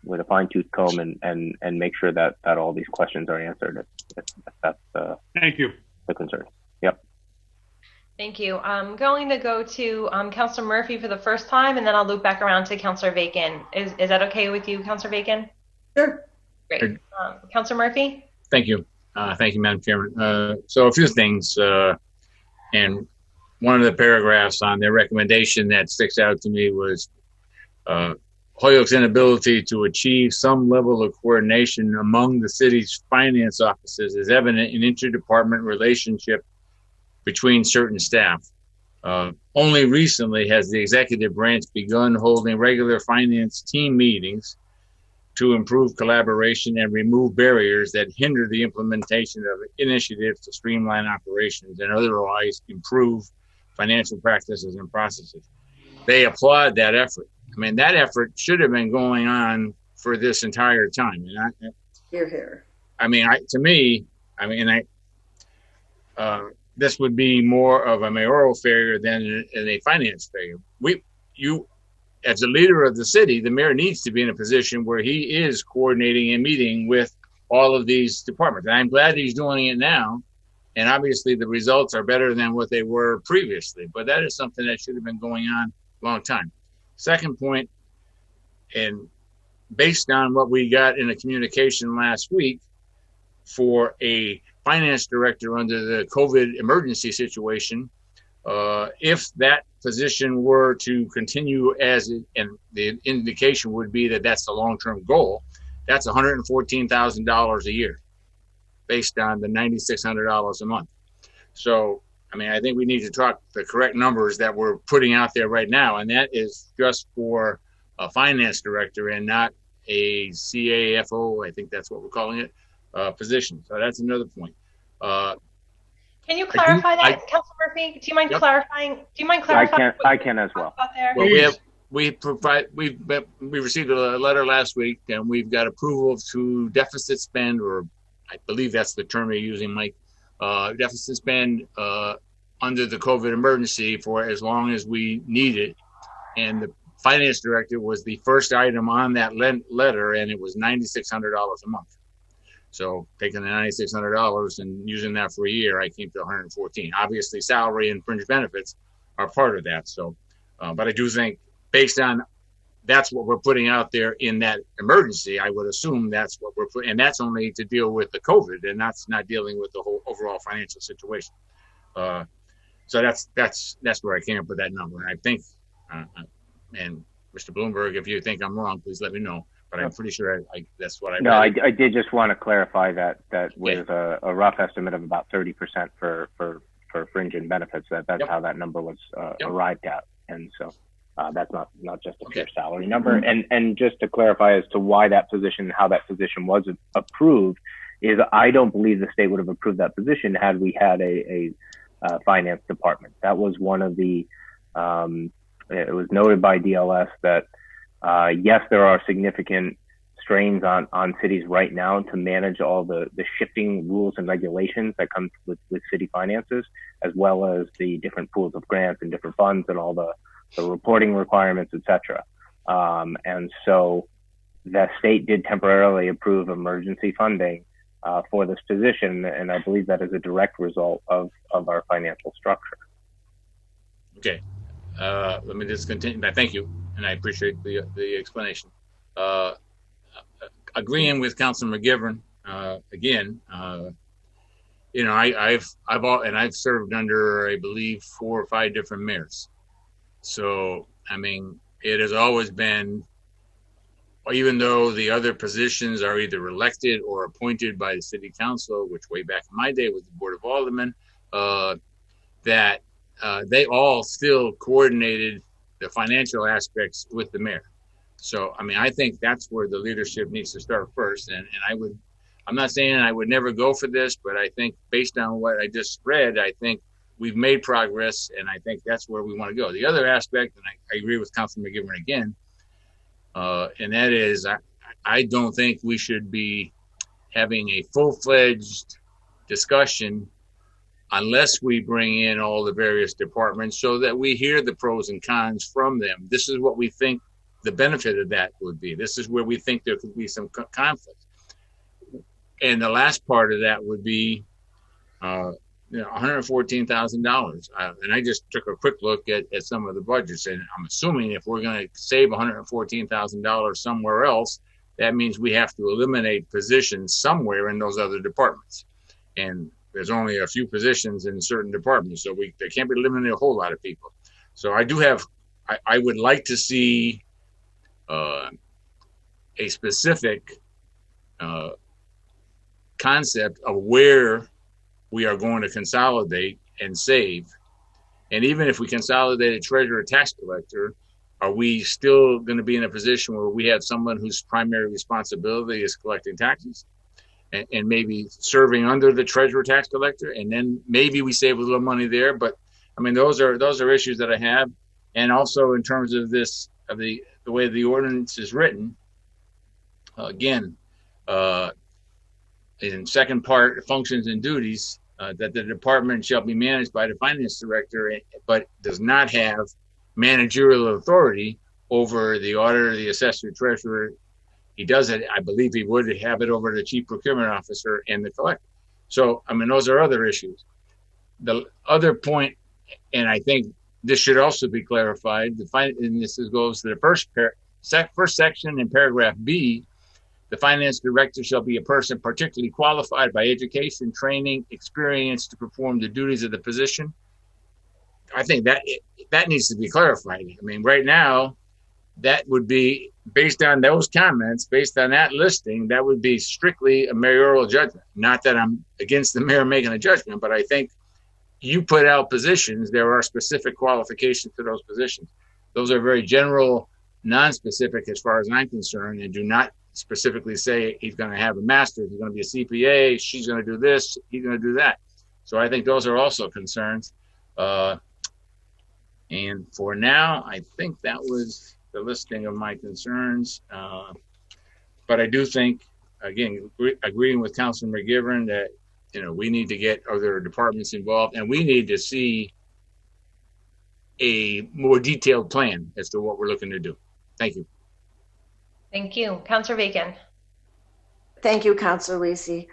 Speaker 7: with a fine-tooth comb and make sure that all these questions are answered if that's
Speaker 8: Thank you.
Speaker 7: the concern. Yep.
Speaker 1: Thank you. I'm going to go to Councilor Murphy for the first time, and then I'll loop back around to Councilor Bacon. Is that okay with you, Councilor Bacon?
Speaker 3: Sure.
Speaker 1: Great. Councilor Murphy?
Speaker 10: Thank you. Thank you, Madam Chairman. So a few things, and one of the paragraphs on their recommendation that sticks out to me was Holyoke's inability to achieve some level of coordination among the city's finance offices is evident in interdepartment relationship between certain staff. Only recently has the executive branch begun holding regular finance team meetings to improve collaboration and remove barriers that hinder the implementation of initiatives to streamline operations and otherwise improve financial practices and processes. They applaud that effort. I mean, that effort should have been going on for this entire time. And
Speaker 3: Here.
Speaker 10: I mean, this would be more of a mayoral failure than a finance failure. As a leader of the city, the mayor needs to be in a position where he is coordinating and meeting with all of these departments. And I'm glad he's doing it now. And obviously the results are better than what they were previously, but that is something that should have been going on a long time. Second point, and based on what we got in a communication last week for a finance director under the COVID emergency situation, if that position were to continue and the indication would be that that's the long-term goal, that's $114,000 a year based on the $9,600 a month. So, I mean, I think we need to talk the correct numbers that we're putting out there right now, and that is just for a finance director and not a CAFO, I think that's what we're calling it, position. So that's another point.
Speaker 1: Can you clarify that, Councilor Murphy? Do you mind clarifying? Do you mind clarifying?
Speaker 7: I can as well.
Speaker 10: Well, we received a letter last week, and we've got approval to deficit spend, or I believe that's the term you're using, Mike. Deficit spend under the COVID emergency for as long as we need it, and the finance director was the first item on that letter, and it was $9,600 a month. So taking the $9,600 and using that for a year, I came to $114,000. Obviously, salary and fringe benefits are part of that. So, but I do think based on that's what we're putting out there in that emergency, I would assume that's what we're putting, and that's only to deal with the COVID, and that's not dealing with the whole overall financial situation. So that's where I came up with that number. And I think, and Mr. Bloomberg, if you think I'm wrong, please let me know. But I'm pretty sure that's what I read.
Speaker 7: No, I did just want to clarify that with a rough estimate of about 30% for fringe and benefits, that's how that number was arrived at. And so That's not just a pure salary number. And just to clarify as to why that position, how that position was approved, is I don't believe the state would have approved that position had we had a finance department. That was one of the, it was noted by DLS that, yes, there are significant strains on cities right now to manage all the shifting rules and regulations that come with city finances, as well as the different pools of grants and different funds and all the reporting requirements, etc. And so the state did temporarily approve emergency funding for this position, and I believe that is a direct result of our financial structure.
Speaker 10: Okay, let me just continue. Thank you, and I appreciate the explanation. Agreeing with Councilor McGiverin again. I've served under, I believe, 4 or 5 different mayors. So I mean, it has always been, even though the other positions are either elected or appointed by the city council, which way back in my day was the Board of Aldermen, that they all still coordinated the financial aspects with the mayor. So, I mean, I think that's where the leadership needs to start first. And I'm not saying I would never go for this, but I think based on what I just read, I think we've made progress, and I think that's where we want to go. The other aspect, and I agree with Councilman McGiverin again, and that is I don't think we should be having a full-fledged discussion unless we bring in all the various departments so that we hear the pros and cons from them. This is what we think the benefit of that would be. This is where we think there could be some conflict. And the last part of that would be $114,000. And I just took a quick look at some of the budgets, and I'm assuming if we're going to save $114,000 somewhere else, that means we have to eliminate positions somewhere in those other departments. And there's only a few positions in certain departments, so they can't be eliminating a whole lot of people. So I would like to see a specific concept of where we are going to consolidate and save. And even if we consolidate a treasurer tax collector, are we still going to be in a position where we have someone whose primary responsibility is collecting taxes and maybe serving under the treasurer tax collector? And then maybe we save a little money there. But I mean, those are issues that I have. And also in terms of this, of the way the ordinance is written, again, in second part, functions and duties, that the department shall be managed by the finance director, but does not have managerial authority over the auditor, the assessor, treasurer. He does it, I believe he would have it over the chief procurement officer and the collector. So, I mean, those are other issues. The other point, and I think this should also be clarified, and this goes to the first section in paragraph B. The finance director shall be a person particularly qualified by education, training, experience to perform the duties of the position. I think that needs to be clarified. I mean, right now, that would be, based on those comments, based on that listing, that would be strictly a mayoral judgment. Not that I'm against the mayor making a judgment, but I think you put out positions, there are specific qualifications to those positions. Those are very general, non-specific as far as I'm concerned, and do not specifically say he's going to have a master's, he's going to be a CPA, she's going to do this, he's going to do that. So I think those are also concerns. And for now, I think that was the listing of my concerns. But I do think, again, agreeing with Councilman McGiverin that, we need to get other departments involved, and we need to see a more detailed plan as to what we're looking to do. Thank you.
Speaker 1: Thank you. Councilor Bacon.
Speaker 3: Thank you, Councilor Lisi.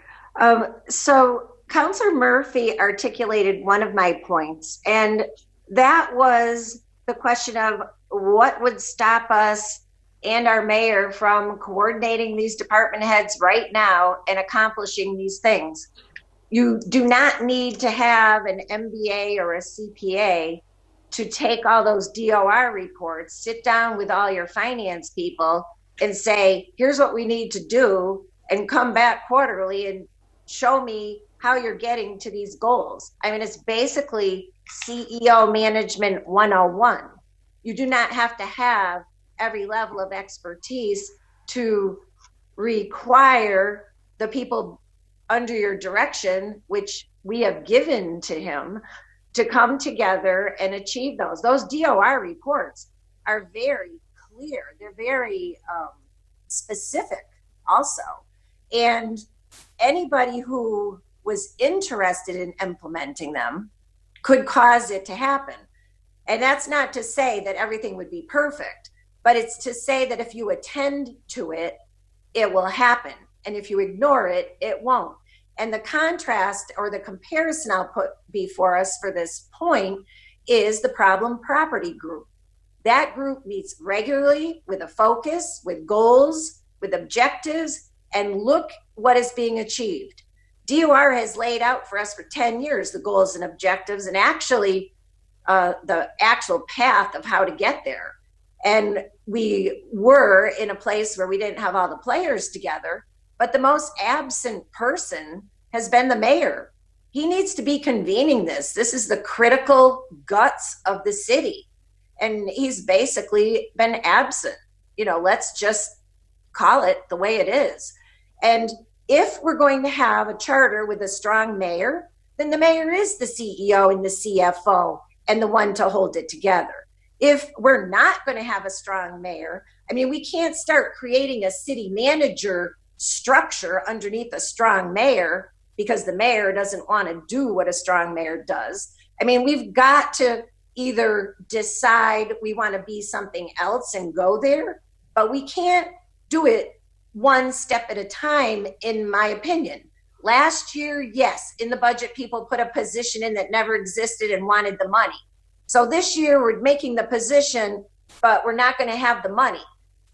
Speaker 3: So Councilor Murphy articulated one of my points, and that was the question of what would stop us and our mayor from coordinating these department heads right now and accomplishing these things. You do not need to have an MBA or a CPA to take all those DOR reports, sit down with all your finance people and say, here's what we need to do, and come back quarterly and show me how you're getting to these goals. I mean, it's basically CEO Management 101. You do not have to have every level of expertise to require the people under your direction, which we have given to him, to come together and achieve those. Those DOR reports are very clear. They're very specific also. And anybody who was interested in implementing them could cause it to happen. And that's not to say that everything would be perfect, but it's to say that if you attend to it, it will happen. And if you ignore it, it won't. And the contrast or the comparison I'll put before us for this point is the problem property group. That group meets regularly with a focus, with goals, with objectives, and look what is being achieved. DOR has laid out for us for 10 years the goals and objectives, and actually the actual path of how to get there. And we were in a place where we didn't have all the players together, but the most absent person has been the mayor. He needs to be convening this. This is the critical guts of the city. And he's basically been absent. You know, let's just call it the way it is. And if we're going to have a charter with a strong mayor, then the mayor is the CEO and the CFO and the one to hold it together. If we're not going to have a strong mayor, I mean, we can't start creating a city manager structure underneath a strong mayor because the mayor doesn't want to do what a strong mayor does. I mean, we've got to either decide we want to be something else and go there, but we can't do it one step at a time, in my opinion. Last year, yes, in the budget, people put a position in that never existed and wanted the money. So this year, we're making the position, but we're not going to have the money.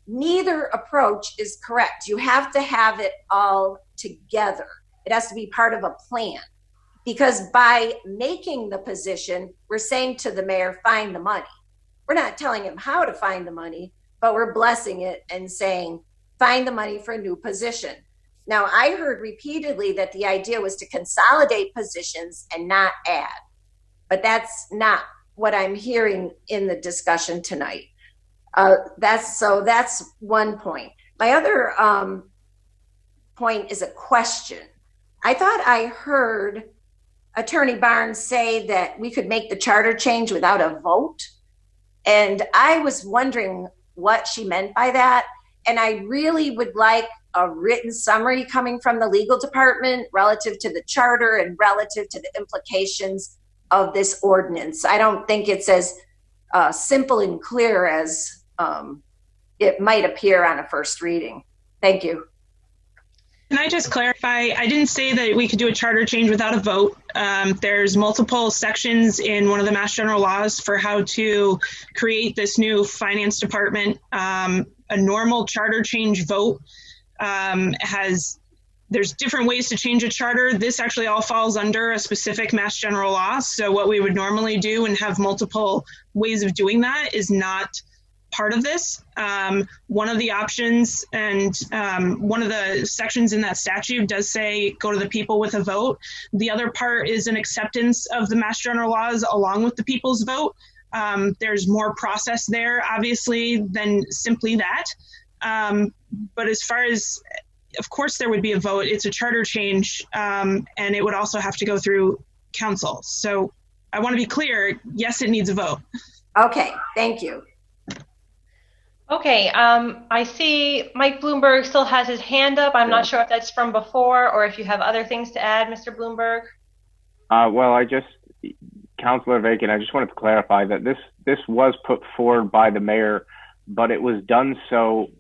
Speaker 3: Neither approach is correct. You have to have it all together. It has to be part of a plan. Because by making the position, we're saying to the mayor, find the money. We're not telling him how to find the money, but we're blessing it and saying, find the money for a new position. Now, I heard repeatedly that the idea was to consolidate positions and not add. But that's not what I'm hearing in the discussion tonight. That's one point. My other point is a question. I thought I heard Attorney Barnes say that we could make the charter change without a vote. And I was wondering what she meant by that. And I really would like a written summary coming from the legal department relative to the charter and relative to the implications of this ordinance. I don't think it's as simple and clear as it might appear on a first reading. Thank you.
Speaker 9: Can I just clarify? I didn't say that we could do a charter change without a vote. There's multiple sections in one of the Mass General laws for how to create this new finance department. A normal charter change vote there's different ways to change a charter. This actually all falls under a specific Mass General law. So what we would normally do and have multiple ways of doing that is not part of this. One of the options and one of the sections in that statute does say go to the people with a vote. The other part is an acceptance of the Mass General laws along with the people's vote. There's more process there, obviously, than simply that. But as far as, of course, there would be a vote. It's a charter change, and it would also have to go through council. So I want to be clear, yes, it needs a vote.
Speaker 3: Okay, thank you.
Speaker 1: Okay, I see Mike Bloomberg still has his hand up. I'm not sure if that's from before or if you have other things to add, Mr. Bloomberg.
Speaker 7: Councilor Bacon, I just wanted to clarify that this was put forward by the mayor, but it was done so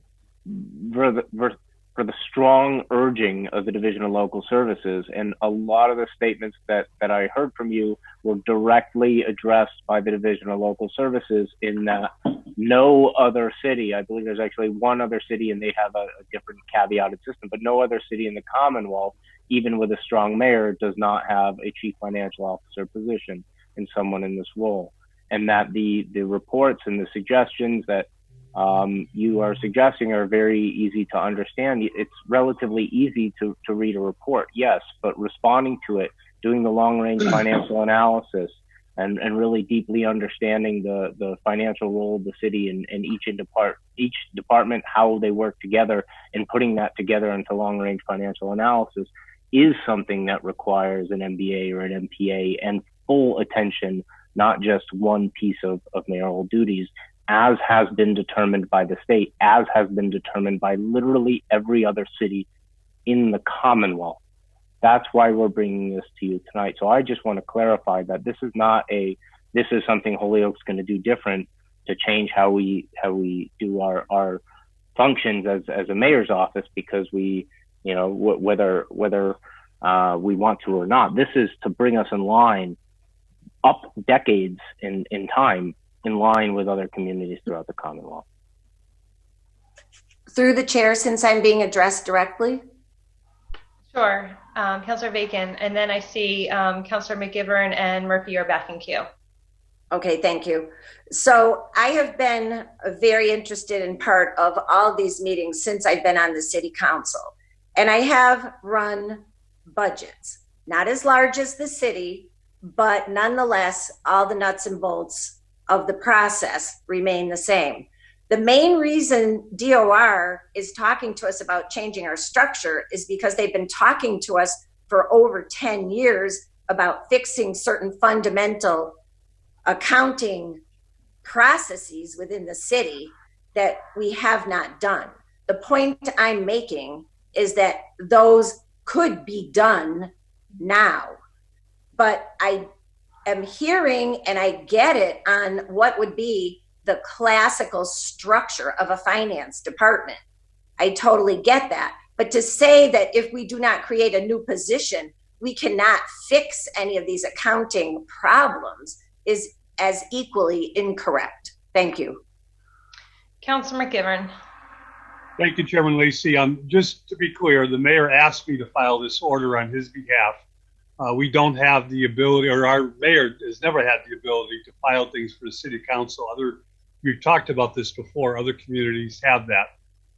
Speaker 7: for the strong urging of the Division of Local Services. And a lot of the statements that I heard from you were directly addressed by the Division of Local Services in that no other city, I believe there's actually one other city and they have a different caveated system, but no other city in the Commonwealth, even with a strong mayor, does not have a chief financial officer position in someone in this role. And that the reports and the suggestions that you are suggesting are very easy to understand. It's relatively easy to read a report, yes, but responding to it, doing the long-range financial analysis, and really deeply understanding the financial role of the city and each department, how they work together, and putting that together into long-range financial analysis is something that requires an MBA or an MPA and full attention, not just one piece of mayoral duties, as has been determined by the state, as has been determined by literally every other city in the Commonwealth. That's why we're bringing this to you tonight. So I just want to clarify that this is something Holyoke's going to do different to change how we do our functions as a mayor's office, because we, whether we want to or not, this is to bring us in line up decades in time, in line with other communities throughout the Commonwealth.
Speaker 3: Through the chair, since I'm being addressed directly.
Speaker 1: Sure. Councilor Bacon, and then I see Councilor McGiverin and Murphy are back in queue.
Speaker 3: Okay, thank you. So I have been very interested in part of all these meetings since I've been on the city council. And I have run budgets, not as large as the city, but nonetheless, all the nuts and bolts of the process remain the same. The main reason DOR is talking to us about changing our structure is because they've been talking to us for over 10 years about fixing certain fundamental accounting processes within the city that we have not done. The point I'm making is that those could be done now, but I am hearing, and I get it, on what would be the classical structure of a finance department. I totally get that. But to say that if we do not create a new position, we cannot fix any of these accounting problems is as equally incorrect. Thank you.
Speaker 1: Councilor McGiverin.
Speaker 8: Thank you, Chairman Lacey. Just to be clear, the mayor asked me to file this order on his behalf. We don't have the ability, or our mayor has never had the ability to file things for the city council. We've talked about this before. Other communities have that.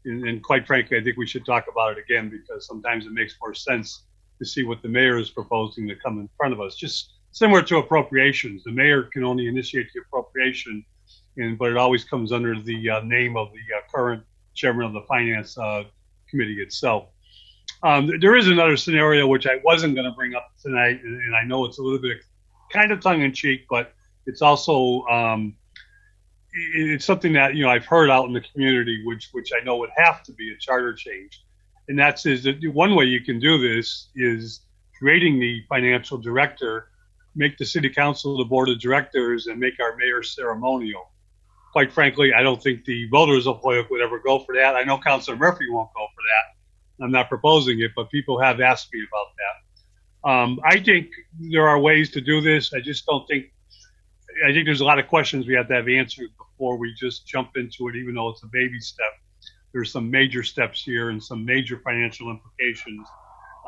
Speaker 8: And quite frankly, I think we should talk about it again, because sometimes it makes more sense to see what the mayor is proposing to come in front of us. Just similar to appropriations. The mayor can only initiate the appropriation, but it always comes under the name of the current chairman of the finance committee itself. There is another scenario which I wasn't going to bring up tonight, and I know it's a little bit kind of tongue-in-cheek, but it's also it's something that I've heard out in the community, which I know would have to be a charter change, and that's that one way you can do this is creating the financial director, make the city council the board of directors, and make our mayor ceremonial. Quite frankly, I don't think the voters of Holyoke would ever go for that. I know Councilor Murphy won't go for that. I'm not proposing it, but people have asked me about that. I think there are ways to do this. I think there's a lot of questions we have to have answered before we just jump into it, even though it's a baby step. There's some major steps here and some major financial implications.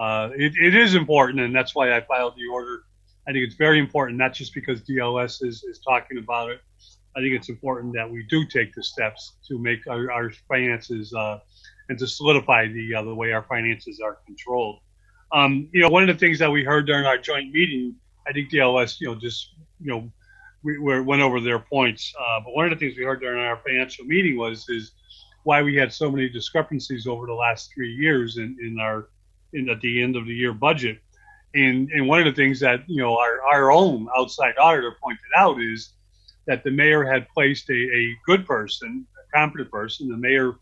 Speaker 8: It is important, and that's why I filed the order. I think it's very important, not just because DLS is talking about it. I think it's important that we do take the steps to make our finances and to solidify the way our finances are controlled. One of the things that we heard during our joint meeting, I think DLS, we went over their points. But one of the things we heard during our financial meeting is why we had so many discrepancies over the last 3 years at the end of the year budget. And one of the things that our own outside auditor pointed out is that the mayor had placed a good person, a competent person. The mayor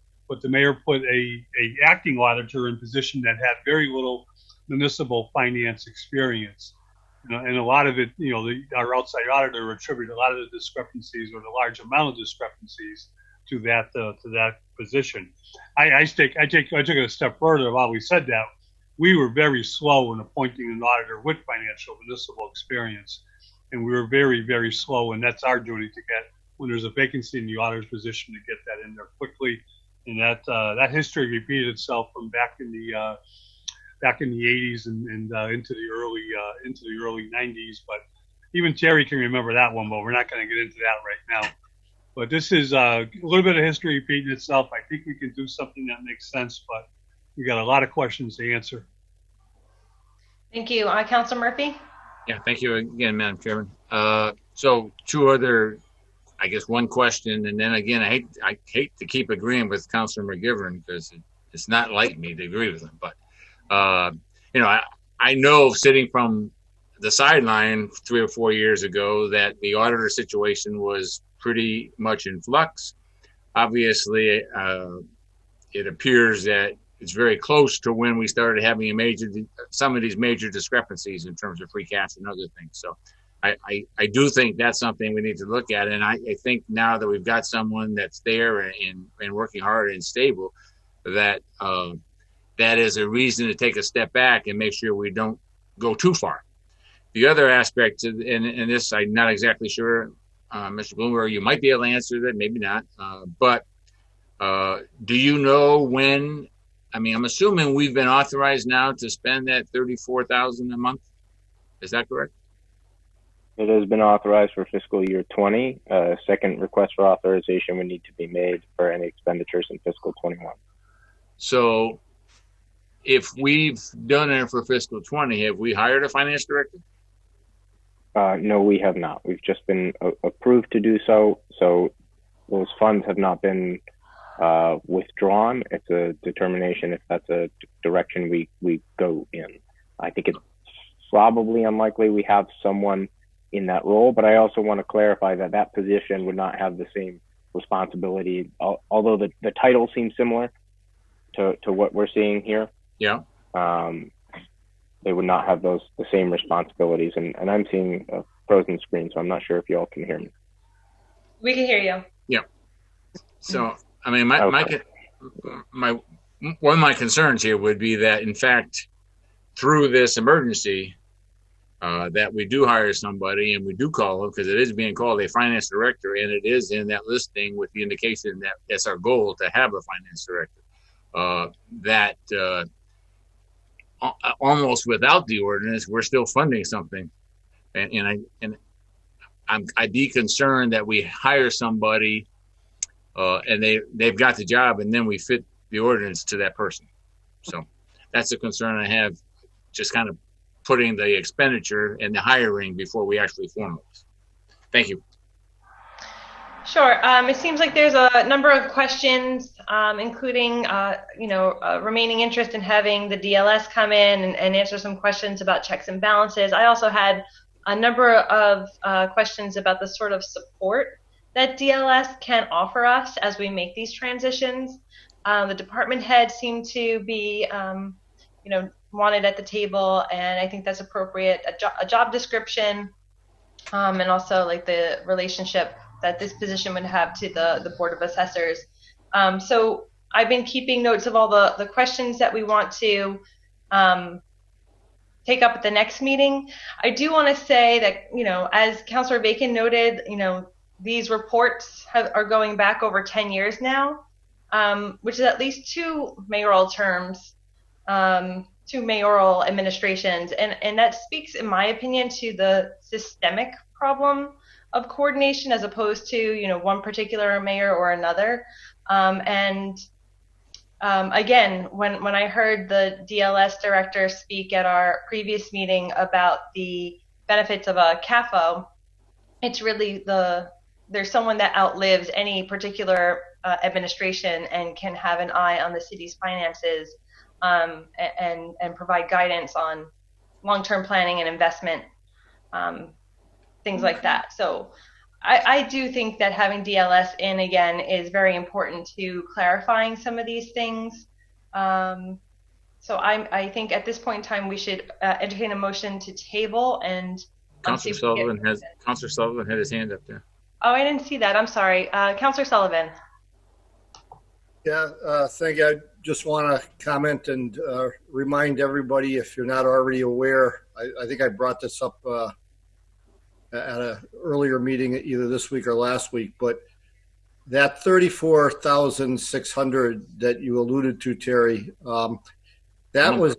Speaker 8: put a acting auditor in position that had very little municipal finance experience. And a lot of it, our outside auditor attributed a lot of the discrepancies, or the large amount of discrepancies, to that position. I took it a step further. While we said that, we were very slow in appointing an auditor with financial municipal experience, and we were very, very slow. And that's our duty to get, when there's a vacancy in the auditor's position, to get that in there quickly. And that history repeated itself from back in the 80s and into the early 90s. But even Terry can remember that one, but we're not going to get into that right now. But this is a little bit of history repeating itself. I think we can do something that makes sense, but we got a lot of questions to answer.
Speaker 1: Thank you. Councilor Murphy?
Speaker 10: Yeah, thank you again, Madam Chairman. So two other, I guess, one question, and then again, I hate to keep agreeing with Councilor McGiverin because it's not like me to agree with him, but I know sitting from the sideline 3 or 4 years ago that the auditor situation was pretty much in flux. Obviously, it appears that it's very close to when we started having some of these major discrepancies in terms of free cash and other things. So I do think that's something we need to look at. And I think now that we've got someone that's there and working hard and stable, that that is a reason to take a step back and make sure we don't go too far. The other aspect, and this I'm not exactly sure, Mr. Bloomberg, you might be able to answer that, maybe not. But do you know when? I mean, I'm assuming we've been authorized now to spend that $34,000 a month. Is that correct?
Speaker 7: It has been authorized for fiscal year 20. Second request for authorization would need to be made for any expenditures in fiscal 21.
Speaker 10: So if we've done it for fiscal 20, have we hired a finance director?
Speaker 7: No, we have not. We've just been approved to do so. So those funds have not been withdrawn. It's a determination if that's a direction we go in. I think it's probably unlikely we have someone in that role, but I also want to clarify that position would not have the same responsibility, although the title seems similar to what we're seeing here.
Speaker 10: Yeah.
Speaker 7: They would not have the same responsibilities, and I'm seeing a frozen screen, so I'm not sure if you all can hear me.
Speaker 1: We can hear you.
Speaker 10: Yeah. So, I mean, my one of my concerns here would be that, in fact, through this emergency, that we do hire somebody and we do call them, because it is being called a finance director, and it is in that listing with the indication that it's our goal to have a finance director. Almost without the ordinance, we're still funding something, and I'd be concerned that we hire somebody and they've got the job, and then we fit the ordinance to that person. So that's a concern I have, just kind of putting the expenditure and the hiring before we actually formalize. Thank you.
Speaker 1: Sure. It seems like there's a number of questions, including, remaining interest in having the DLS come in and answer some questions about checks and balances. I also had a number of questions about the sort of support that DLS can offer us as we make these transitions. The department heads seem to be, wanted at the table, and I think that's appropriate. A job description, and also like the relationship that this position would have to the Board of Assessors. So I've been keeping notes of all the questions that we want to take up at the next meeting. I do want to say that, as Councilor Bacon noted, these reports are going back over 10 years now, which is at least two mayoral terms, two mayoral administrations. And that speaks, in my opinion, to the systemic problem of coordination as opposed to, one particular mayor or another. Again, when I heard the DLS director speak at our previous meeting about the benefits of a CAFO, it's really there's someone that outlives any particular administration and can have an eye on the city's finances and provide guidance on long-term planning and investment, things like that. So I do think that having DLS in again is very important to clarifying some of these things. So I think at this point in time we should entertain a motion to table and.
Speaker 10: Councilor Sullivan had his hand up there.
Speaker 1: Oh, I didn't see that. I'm sorry. Councilor Sullivan.
Speaker 11: Yeah, thank you. I just want to comment and remind everybody, if you're not already aware, I think I brought this up at an earlier meeting either this week or last week, but that $34,600 that you alluded to, Terry, that was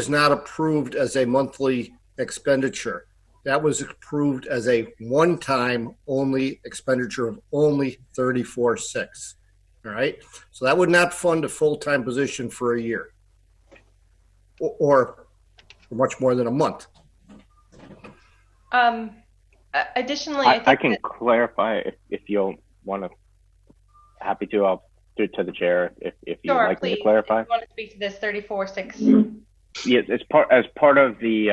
Speaker 11: not approved as a monthly expenditure. That was approved as a one-time only expenditure of only $34,600. All right, so that would not fund a full-time position for a year or much more than a month.
Speaker 1: Additionally,
Speaker 7: I
Speaker 1: think
Speaker 7: can
Speaker 1: that,
Speaker 7: clarify if you'll want to. Happy to. I'll do it to the chair if you'd
Speaker 1: sure,
Speaker 7: like me to
Speaker 1: please,
Speaker 7: clarify.
Speaker 1: if you want to speak to this 34-6.
Speaker 7: Yes, as part of the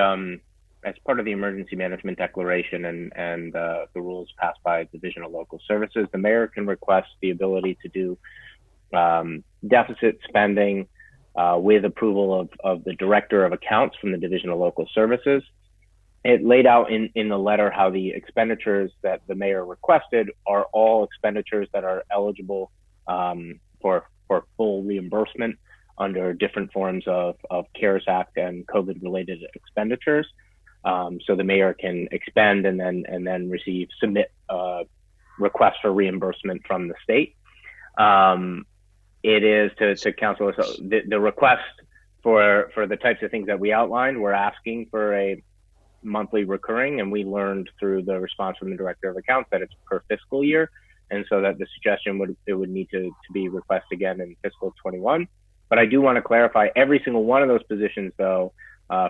Speaker 7: emergency management declaration and the rules passed by Division of Local Services, the mayor can request the ability to do deficit spending with approval of the director of accounts from the Division of Local Services. It laid out in the letter how the expenditures that the mayor requested are all expenditures that are eligible for full reimbursement under different forms of CARES Act and COVID-related expenditures. So the mayor can expend and then submit requests for reimbursement from the state. It is to council. So the request for the types of things that we outlined, we're asking for a monthly recurring, and we learned through the response from the director of accounts that it's per fiscal year, and so that the suggestion would need to be requested again in fiscal 21. But I do want to clarify, every single one of those positions, though,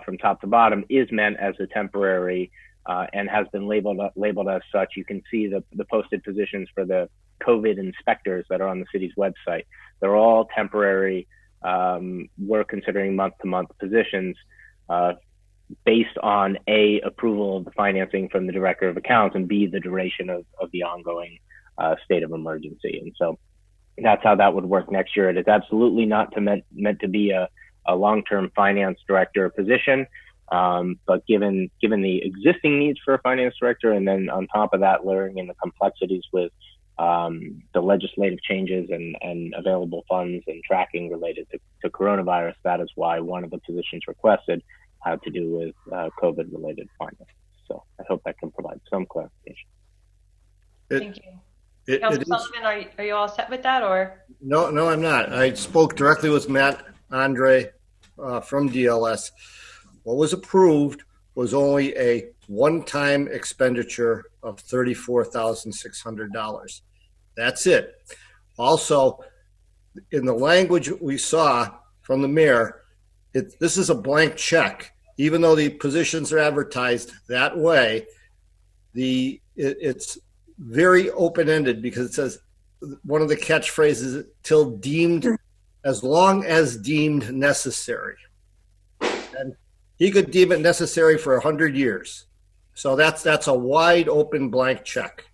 Speaker 7: from top to bottom, is meant as a temporary and has been labeled as such. You can see the posted positions for the COVID inspectors that are on the city's website. They're all temporary. We're considering month-to-month positions based on A, approval of the financing from the director of accounts, and B, the duration of the ongoing state of emergency. And so that's how that would work next year. It is absolutely not meant to be a long-term finance director position, but given the existing needs for a finance director, and then on top of that, layering in the complexities with the legislative changes and available funds and tracking related to coronavirus, that is why one of the positions requested had to do with COVID-related finance. So I hope that can provide some clarification.
Speaker 1: Thank you. Councilor Sullivan, are you all set with that, or?
Speaker 11: No, I'm not. I spoke directly with Matt Andre from DLS. What was approved was only a one-time expenditure of $34,600. That's it. Also, in the language we saw from the mayor, this is a blank check. Even though the positions are advertised that way, it's very open-ended, because it says one of the catchphrases, till deemed, as long as deemed necessary. And he could deem it necessary for 100 years. So that's a wide open blank check.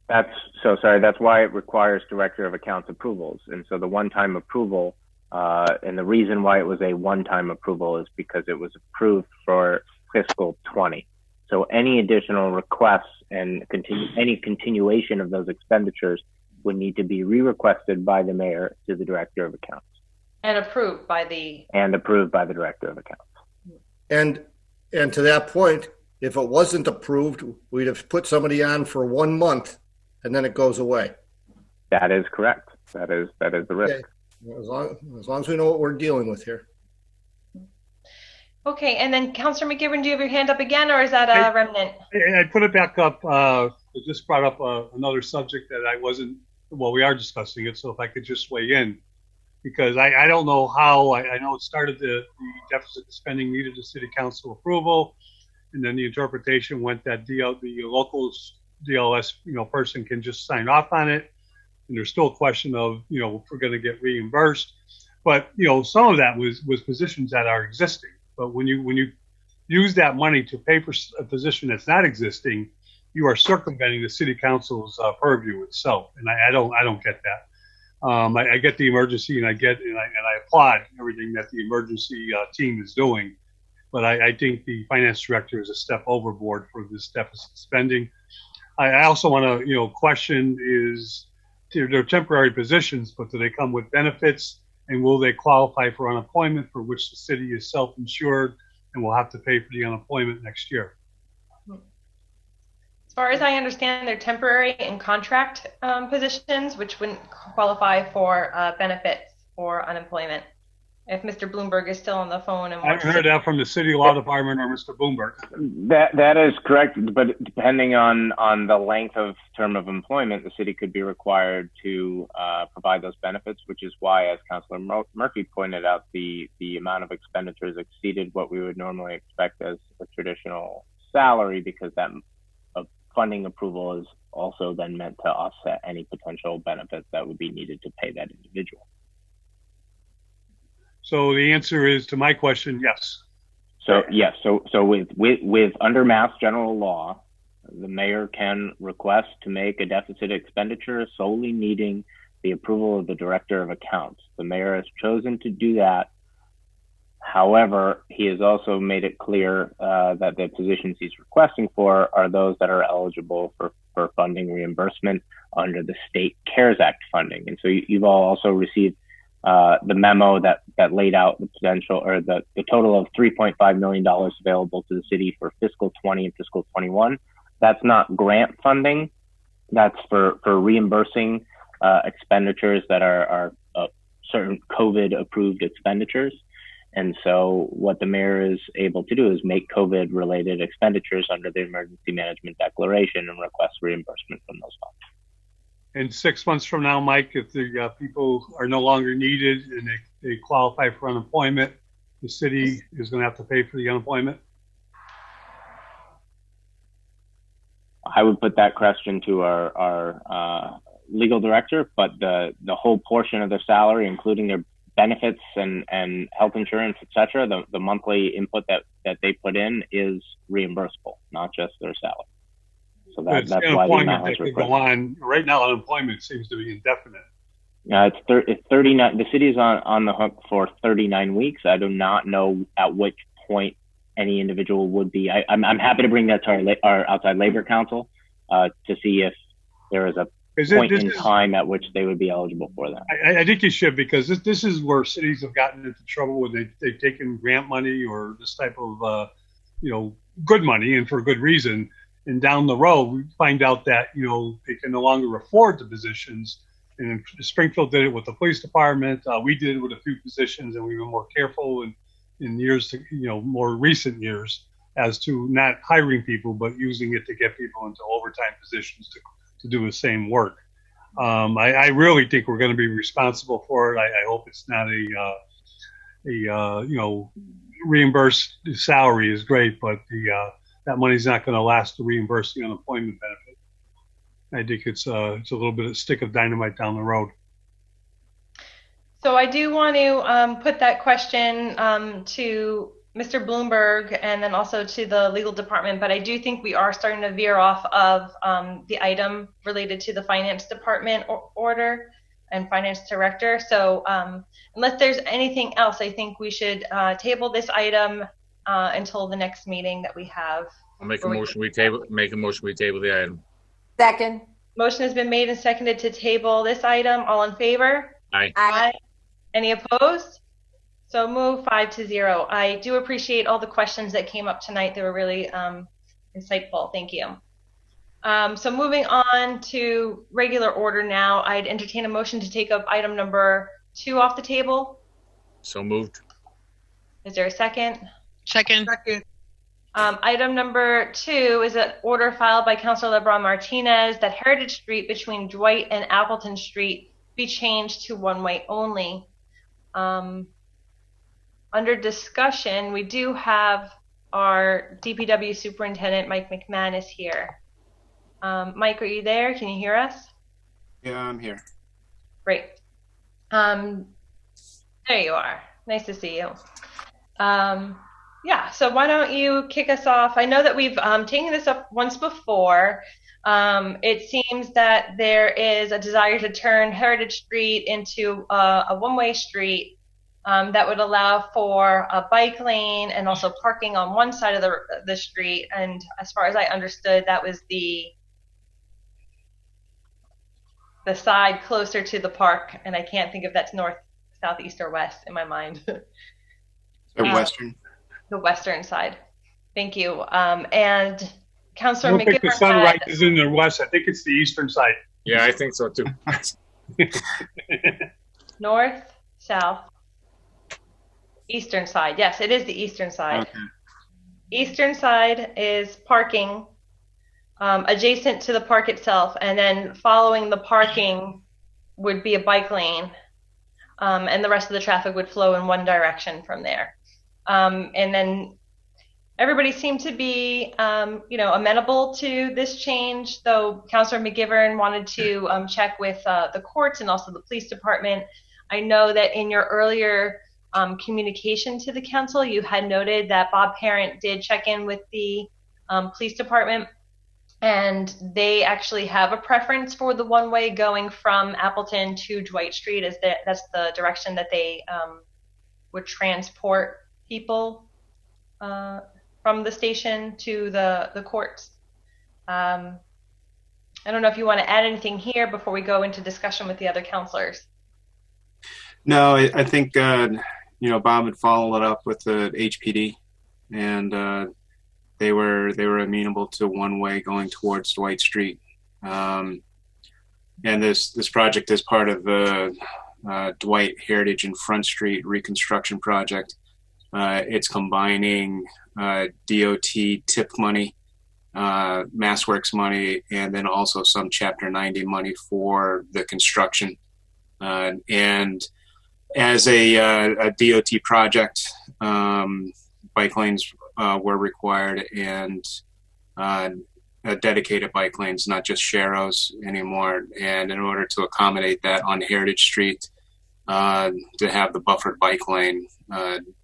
Speaker 7: That's why it requires director of accounts approvals. And so the one-time approval, and the reason why it was a one-time approval is because it was approved for fiscal 20. So any additional requests and any continuation of those expenditures would need to be re-requested by the mayor to the director of accounts.
Speaker 1: And approved by the
Speaker 7: director of accounts.
Speaker 11: And to that point, if it wasn't approved, we'd have put somebody on for 1 month and then it goes away.
Speaker 7: That is correct. That is the risk.
Speaker 11: Okay. As long as we know what we're dealing with here.
Speaker 1: Okay, and then Councilor McGiverin, do you have your hand up again, or is that a remnant?
Speaker 8: I put it back up. I just brought up another subject that we are discussing it, so if I could just weigh in. Because I don't know how, I know it started the deficit spending needed the city council approval, and then the interpretation went that the local DLS person can just sign off on it. And there's still a question of, if we're going to get reimbursed. But, some of that was positions that are existing. But when you use that money to pay for a position that's not existing, you are circumventing the city council's purview itself. And I don't get that. I get the emergency, and I applaud everything that the emergency team is doing. But I think the finance director is a step overboard for this deficit spending. I also want to, question is, they're temporary positions, but do they come with benefits? And will they qualify for unemployment, for which the city is self-insured and will have to pay for the unemployment next year?
Speaker 1: As far as I understand, they're temporary and contract positions, which wouldn't qualify for benefits or unemployment. If Mr. Bloomberg is still on the phone.
Speaker 8: I haven't heard that from the city law department or Mr. Bloomberg.
Speaker 7: That is correct, but depending on the length of term of employment, the city could be required to provide those benefits, which is why, as Councilor Murphy pointed out, the amount of expenditures exceeded what we would normally expect as a traditional salary, because that funding approval is also then meant to offset any potential benefits that would be needed to pay that individual.
Speaker 8: So the answer is to my question, yes.
Speaker 7: So yes, so with under Mass General Law, the mayor can request to make a deficit expenditure solely needing the approval of the Director of Accounts. The mayor has chosen to do that. However, he has also made it clear that the positions he's requesting for are those that are eligible for funding reimbursement under the State CARES Act funding. And so you've all also received the memo that laid out the potential, or the total of $3.5 million available to the city for fiscal 20 and fiscal 21. That's not grant funding. That's for reimbursing expenditures that are certain COVID approved expenditures. And so what the mayor is able to do is make COVID related expenditures under the emergency management declaration and request reimbursement from those funds.
Speaker 8: And 6 months from now, Mike, if the people are no longer needed and they qualify for unemployment, the city is going to have to pay for the unemployment?
Speaker 7: I would put that question to our legal director, but the whole portion of their salary, including their benefits and health insurance, etc., the monthly input that they put in is reimbursable, not just their salary. So that's why the amount is requested.
Speaker 8: Go on. Right now, unemployment seems to be indefinite.
Speaker 7: It's 39. The city is on the hook for 39 weeks. I do not know at which point any individual would be. I'm happy to bring that to our outside labor council to see if there is a point in time at which they would be eligible for that.
Speaker 8: I think you should, because this is where cities have gotten into trouble when they've taken grant money or this type of good money, and for good reason. And down the road, we find out that they can no longer afford the positions. And Springfield did it with the police department. We did it with a few positions, and we were more careful in years more recent years as to not hiring people, but using it to get people into overtime positions to do the same work. I really think we're going to be responsible for it. I hope it's not a reimbursed salary is great, but that money's not going to last to reimburse the unemployment benefit. I think it's a little bit of stick of dynamite down the road.
Speaker 1: So I do want to put that question to Mr. Bloomberg and then also to the legal department, but I do think we are starting to veer off of the item related to the finance department order and finance director. So unless there's anything else, I think we should table this item until the next meeting that we have.
Speaker 10: I'll make a motion. We table the item.
Speaker 3: Second.
Speaker 1: Motion has been made and seconded to table this item. All in favor?
Speaker 10: Aye.
Speaker 3: Aye.
Speaker 1: Any opposed? So move 5-0. I do appreciate all the questions that came up tonight. They were really insightful. Thank you. So moving on to regular order now, I'd entertain a motion to take up item number 2 off the table.
Speaker 10: So moved.
Speaker 1: Is there a second?
Speaker 4: Second.
Speaker 1: Item number 2 is an order filed by Councilor Lebron-Martinez that Heritage Street between Dwight and Appleton Street be changed to one-way only. Under discussion, we do have our DPW Superintendent, Mike McManus, here. Mike, are you there? Can you hear us?
Speaker 6: Yeah, I'm here.
Speaker 1: Great. There you are. Nice to see you. Yeah, so why don't you kick us off? I know that we've taken this up once before. It seems that there is a desire to turn Heritage Street into a one-way street that would allow for a bike lane and also parking on one side of the street. And as far as I understood, that was the side closer to the park. And I can't think if that's north, south, east, or west in my mind.
Speaker 6: The western.
Speaker 1: The western side. Thank you. And Councilor
Speaker 8: I don't think the
Speaker 1: McGiverin
Speaker 8: sunrise is in the west. I think it's the eastern side.
Speaker 10: Yeah, I think so too.
Speaker 1: north, south, eastern side. Yes, it is the eastern side.
Speaker 6: Okay.
Speaker 1: Eastern side is parking adjacent to the park itself, and then following the parking would be a bike lane, and the rest of the traffic would flow in one direction from there. And then everybody seemed to be, amenable to this change, though Councilor McGiverin wanted to check with the courts and also the police department. I know that in your earlier communication to the council, you had noted that Bob Parent did check in with the police department, and they actually have a preference for the one-way going from Appleton to Dwight Street, as that's the direction that they would transport people from the station to the courts. I don't know if you want to add anything here before we go into discussion with the other counselors.
Speaker 6: No, I think Bob had followed it up with the HPD, and they were amenable to one way going towards Dwight Street. And this project is part of the Dwight Heritage and Front Street reconstruction project. It's combining DOT tip money, MassWorks money, and then also some Chapter 90 money for the construction. And as a DOT project, bike lanes were required, and dedicated bike lanes, not just sharrows anymore. And in order to accommodate that on Heritage Street, to have the buffered bike lane,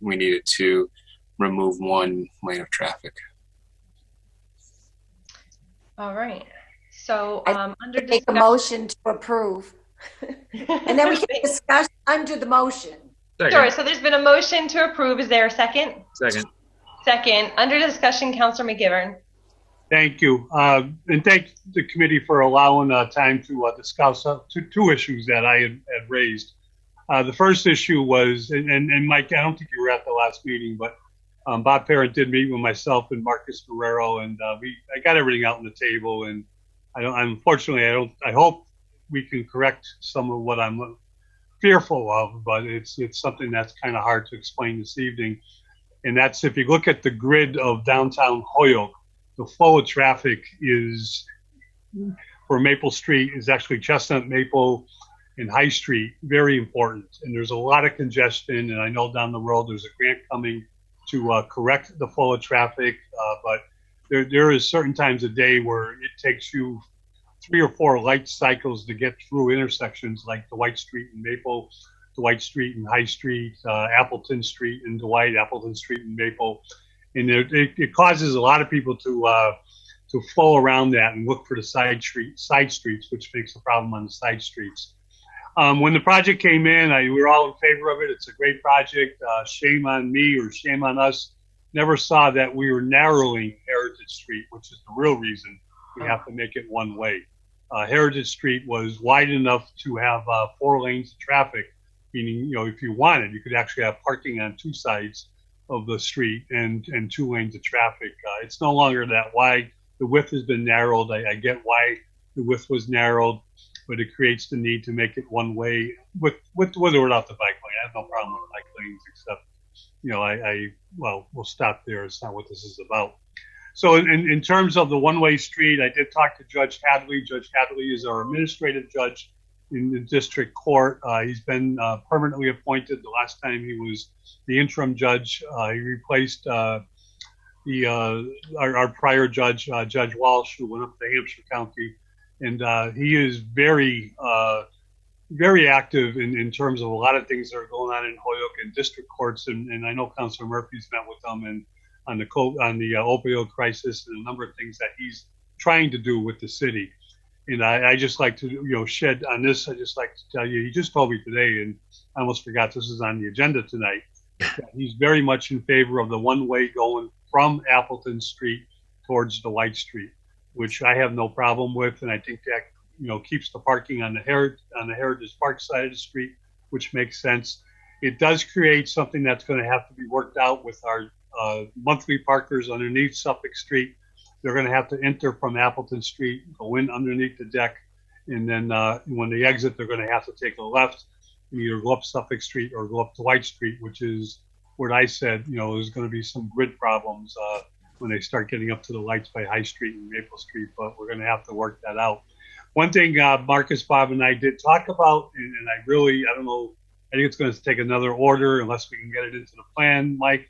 Speaker 6: we needed to remove one lane of traffic.
Speaker 1: All right. So under
Speaker 3: make a motion to approve, and then we can discuss under the motion.
Speaker 1: Sure. So there's been a motion to approve. Is there a second?
Speaker 10: Second.
Speaker 1: Second. Under discussion, Councilor McGiverin.
Speaker 8: Thank you. And thank the committee for allowing time to discuss two issues that I had raised. The first issue was, and Mike, I don't think you were at the last meeting, but Bob Parent did meet with myself and Marcus Guerrero, and I got everything out on the table. And I hope we can correct some of what I'm fearful of, but it's something that's kind of hard to explain this evening. And that's, if you look at the grid of downtown Holyoke, the flow of traffic is, for Maple Street, is actually Chestnut, Maple, and High Street, very important. And there's a lot of congestion, and I know down the road there's a grant coming to correct the flow of traffic, but there is certain times a day where it takes you 3 or 4 light cycles to get through intersections like Dwight Street and Maple, Dwight Street and High Street, Appleton Street and Dwight, Appleton Street and Maple. And it causes a lot of people to flow around that and look for the side streets, which makes a problem on the side streets. When the project came in, we were all in favor of it. It's a great project. Shame on me, or shame on us. Never saw that we were narrowing Heritage Street, which is the real reason we have to make it one way. Heritage Street was wide enough to have 4 lanes of traffic, meaning, if you wanted, you could actually have parking on 2 sides of the street and 2 lanes of traffic. It's no longer that wide. The width has been narrowed. I get why the width was narrowed, but it creates the need to make it one way with or without the bike lane. I have no problem with bike lanes, except, we'll stop there. It's not what this is about. So in terms of the one-way street, I did talk to Judge Hadley. Judge Hadley is our administrative judge in the district court. He's been permanently appointed. The last time he was the interim judge, he replaced our prior judge, Judge Walsh, who went up to Hampshire County. And he is very, very active in terms of a lot of things that are going on in Holyoke and district courts. And I know Councilor Murphy's met with them and on the opioid crisis and a number of things that he's trying to do with the city. And I just like to, shed on this. I just like to tell you, he just told me today, and I almost forgot this is on the agenda tonight, that he's very much in favor of the one-way going from Appleton Street towards Dwight Street, which I have no problem with. And I think that, keeps the parking on the Heritage Park side of the street, which makes sense. It does create something that's going to have to be worked out with our monthly parkers underneath Suffolk Street. They're going to have to enter from Appleton Street, go in underneath the deck, and then when they exit, they're going to have to take a left and either go up Suffolk Street or go up Dwight Street, which is what I said, there's going to be some grid problems when they start getting up to the lights by High Street and Maple Street, but we're going to have to work that out. One thing Marcus, Bob, and I did talk about, and I don't know, I think it's going to take another order unless we can get it into the plan, Mike,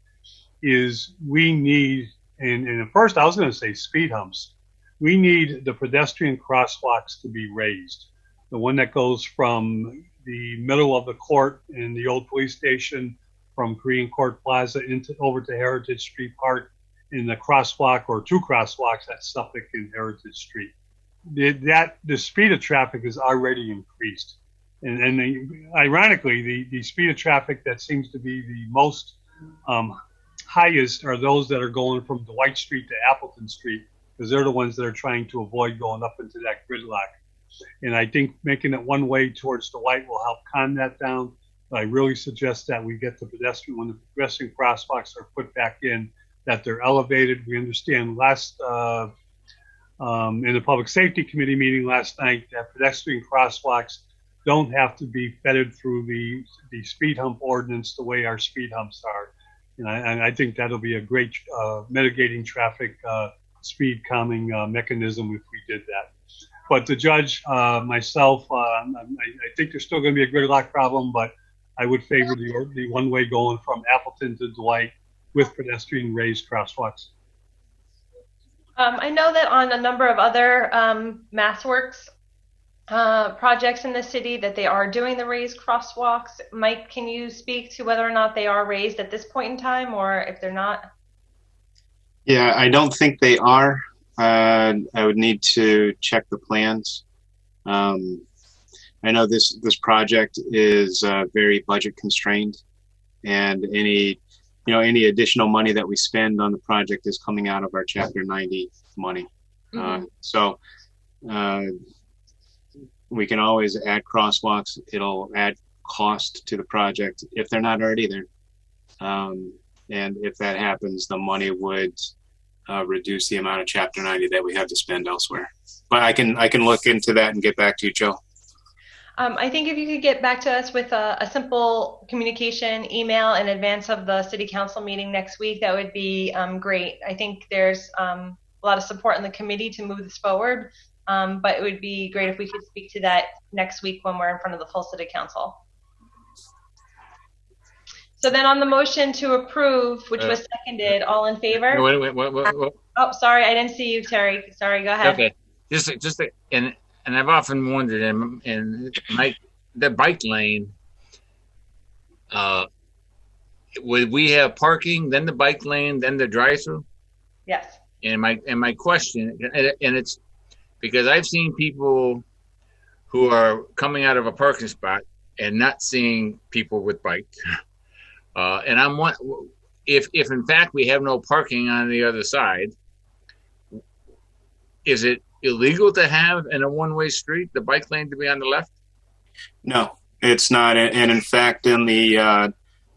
Speaker 8: is we need, and at first I was going to say speed humps. We need the pedestrian crosswalks to be raised. The one that goes from the middle of the court in the old police station, from Korean Court Plaza over to Heritage Street Park, in the crosswalk or two crosswalks at Suffolk and Heritage Street. The speed of traffic is already increased. And ironically, the speed of traffic that seems to be the most highest are those that are going from Dwight Street to Appleton Street, because they're the ones that are trying to avoid going up into that gridlock. And I think making it one way towards Dwight will help calm that down. But I really suggest that we get the pedestrian, when the pedestrian crosswalks are put back in, that they're elevated. We understand in the Public Safety Committee meeting last night that pedestrian crosswalks don't have to be fettered through the speed hump ordinance the way our speed humps are. And I think that'll be a great mitigating traffic speed calming mechanism if we did that. But the judge, myself, I think there's still going to be a gridlock problem, but I would favor the one-way going from Appleton to Dwight with pedestrian raised crosswalks.
Speaker 1: I know that on a number of other MassWorks projects in the city that they are doing the raised crosswalks. Mike, can you speak to whether or not they are raised at this point in time, or if they're not?
Speaker 6: Yeah, I don't think they are. I would need to check the plans. I know this project is very budget constrained, and any additional money that we spend on the project is coming out of our Chapter 90 money. Mm-hmm. So we can always add crosswalks. It'll add cost to the project if they're not already there. And if that happens, the money would reduce the amount of Chapter 90 that we have to spend elsewhere. But I can look into that and get back to you, Joe.
Speaker 1: I think if you could get back to us with a simple communication email in advance of the city council meeting next week, that would be great. I think there's a lot of support in the committee to move this forward, but it would be great if we could speak to that next week when we're in front of the full city council. So then on the motion to approve, which was seconded, all in favor?
Speaker 10: Wait.
Speaker 1: Oh, sorry, I didn't see you, Terry. Sorry, go ahead.
Speaker 10: Okay, and I've often wondered, and the bike lane, would we have parking, then the bike lane, then the drive-through?
Speaker 1: Yes.
Speaker 10: And my question, and it's because I've seen people who are coming out of a parking spot and not seeing people with bikes. And I'm wondering if in fact we have no parking on the other side, is it illegal to have in a one-way street the bike lane to be on the left?
Speaker 6: No, it's not. And in fact, in the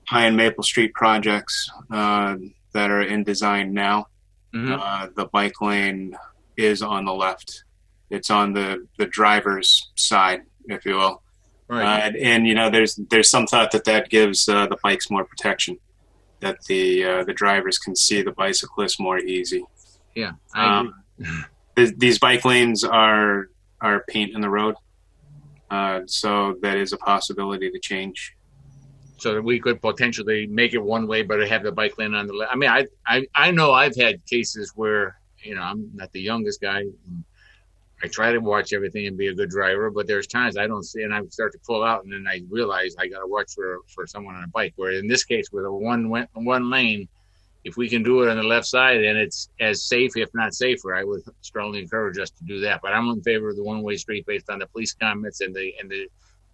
Speaker 6: High and Maple Street projects that are in design now, mm-hmm. The bike lane is on the left. It's on the driver's side, if you will. Right. And there's some thought that gives the bikes more protection, that the drivers can see the bicyclists more easy.
Speaker 10: Yeah, I agree.
Speaker 6: These bike lanes are paint in the road, so that is a possibility to change.
Speaker 10: So that we could potentially make it one way, but have the bike lane on the left. I mean, I know I've had cases where I'm not the youngest guy. I try to watch everything and be a good driver, but there's times I don't see, and I start to pull out, and then I realize I got to watch for someone on a bike. Where in this case, with a one lane, if we can do it on the left side and it's as safe, if not safer, I would strongly encourage us to do that. But I'm in favor of the one-way street based on the police comments and the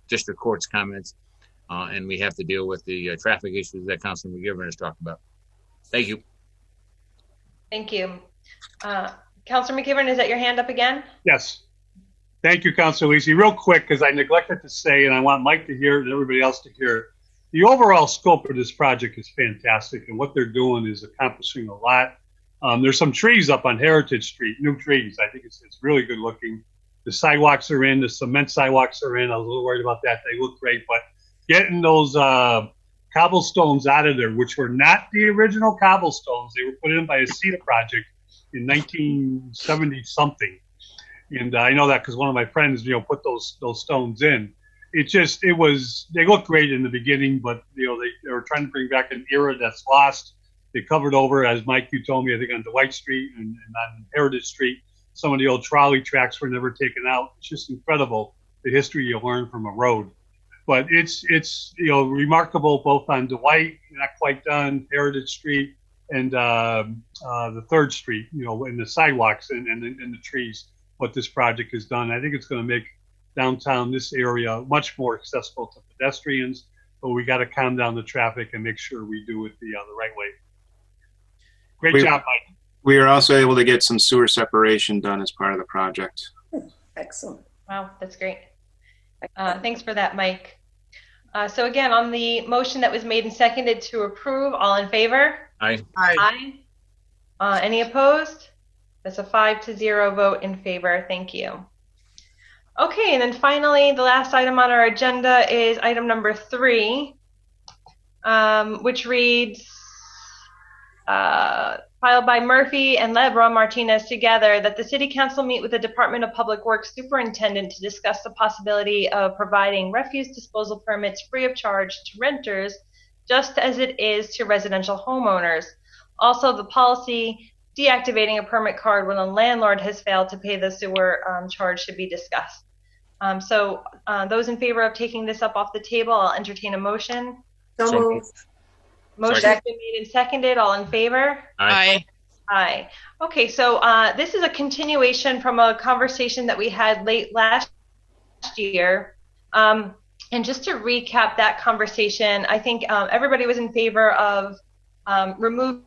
Speaker 10: district court's comments, and we have to deal with the traffic issues that Councilman McGiverin has talked about. Thank you.
Speaker 1: Thank you. Councilor McGiverin, is that your hand up again?
Speaker 8: Yes. Thank you, Councilor Lisi. Real quick, because I neglected to say, and I want Mike to hear it and everybody else to hear it, the overall scope of this project is fantastic, and what they're doing is accomplishing a lot. There's some trees up on Heritage Street, new trees. I think it's really good looking. The sidewalks are in, the cement sidewalks are in. I was a little worried about that. They look great, but getting those cobblestones out of there, which were not the original cobblestones, they were put in by a CETA project in 1970 something, and I know that because one of my friends, put those stones in. They look great in the beginning, but they were trying to bring back an era that's lost. They covered over, as Mike, you told me, I think on Dwight Street and on Heritage Street, some of the old trolley tracks were never taken out. It's just incredible the history you learn from a road. But it's remarkable both on Dwight, not quite done, Heritage Street, and the 3rd Street, and the sidewalks and the trees, what this project has done. I think it's going to make downtown, this area, much more accessible to pedestrians, but we got to calm down the traffic and make sure we do it the right way. Great job, Mike.
Speaker 6: We were also able to get some sewer separation done as part of the project.
Speaker 3: Excellent.
Speaker 1: Wow, that's great. Thanks for that, Mike. So again, on the motion that was made and seconded to approve, all in favor?
Speaker 10: Aye.
Speaker 1: Aye. Any opposed? That's a 5-0 vote in favor. Thank you. Okay, and then finally, the last item on our agenda is item number 3, which reads, filed by Murphy and Lebron-Martinez together, that the City Council meet with the Department of Public Works Superintendent to discuss the possibility of providing refuse disposal permits free of charge to renters, just as it is to residential homeowners. Also, the policy deactivating a permit card when a landlord has failed to pay the sewer charge should be discussed. So those in favor of taking this up off the table, I'll entertain a motion.
Speaker 3: So moved.
Speaker 1: Motion's been made and seconded. All in favor?
Speaker 4: Aye.
Speaker 1: Aye. Okay, so this is a continuation from a conversation that we had late last year. And just to recap that conversation, I think everybody was in favor of removing.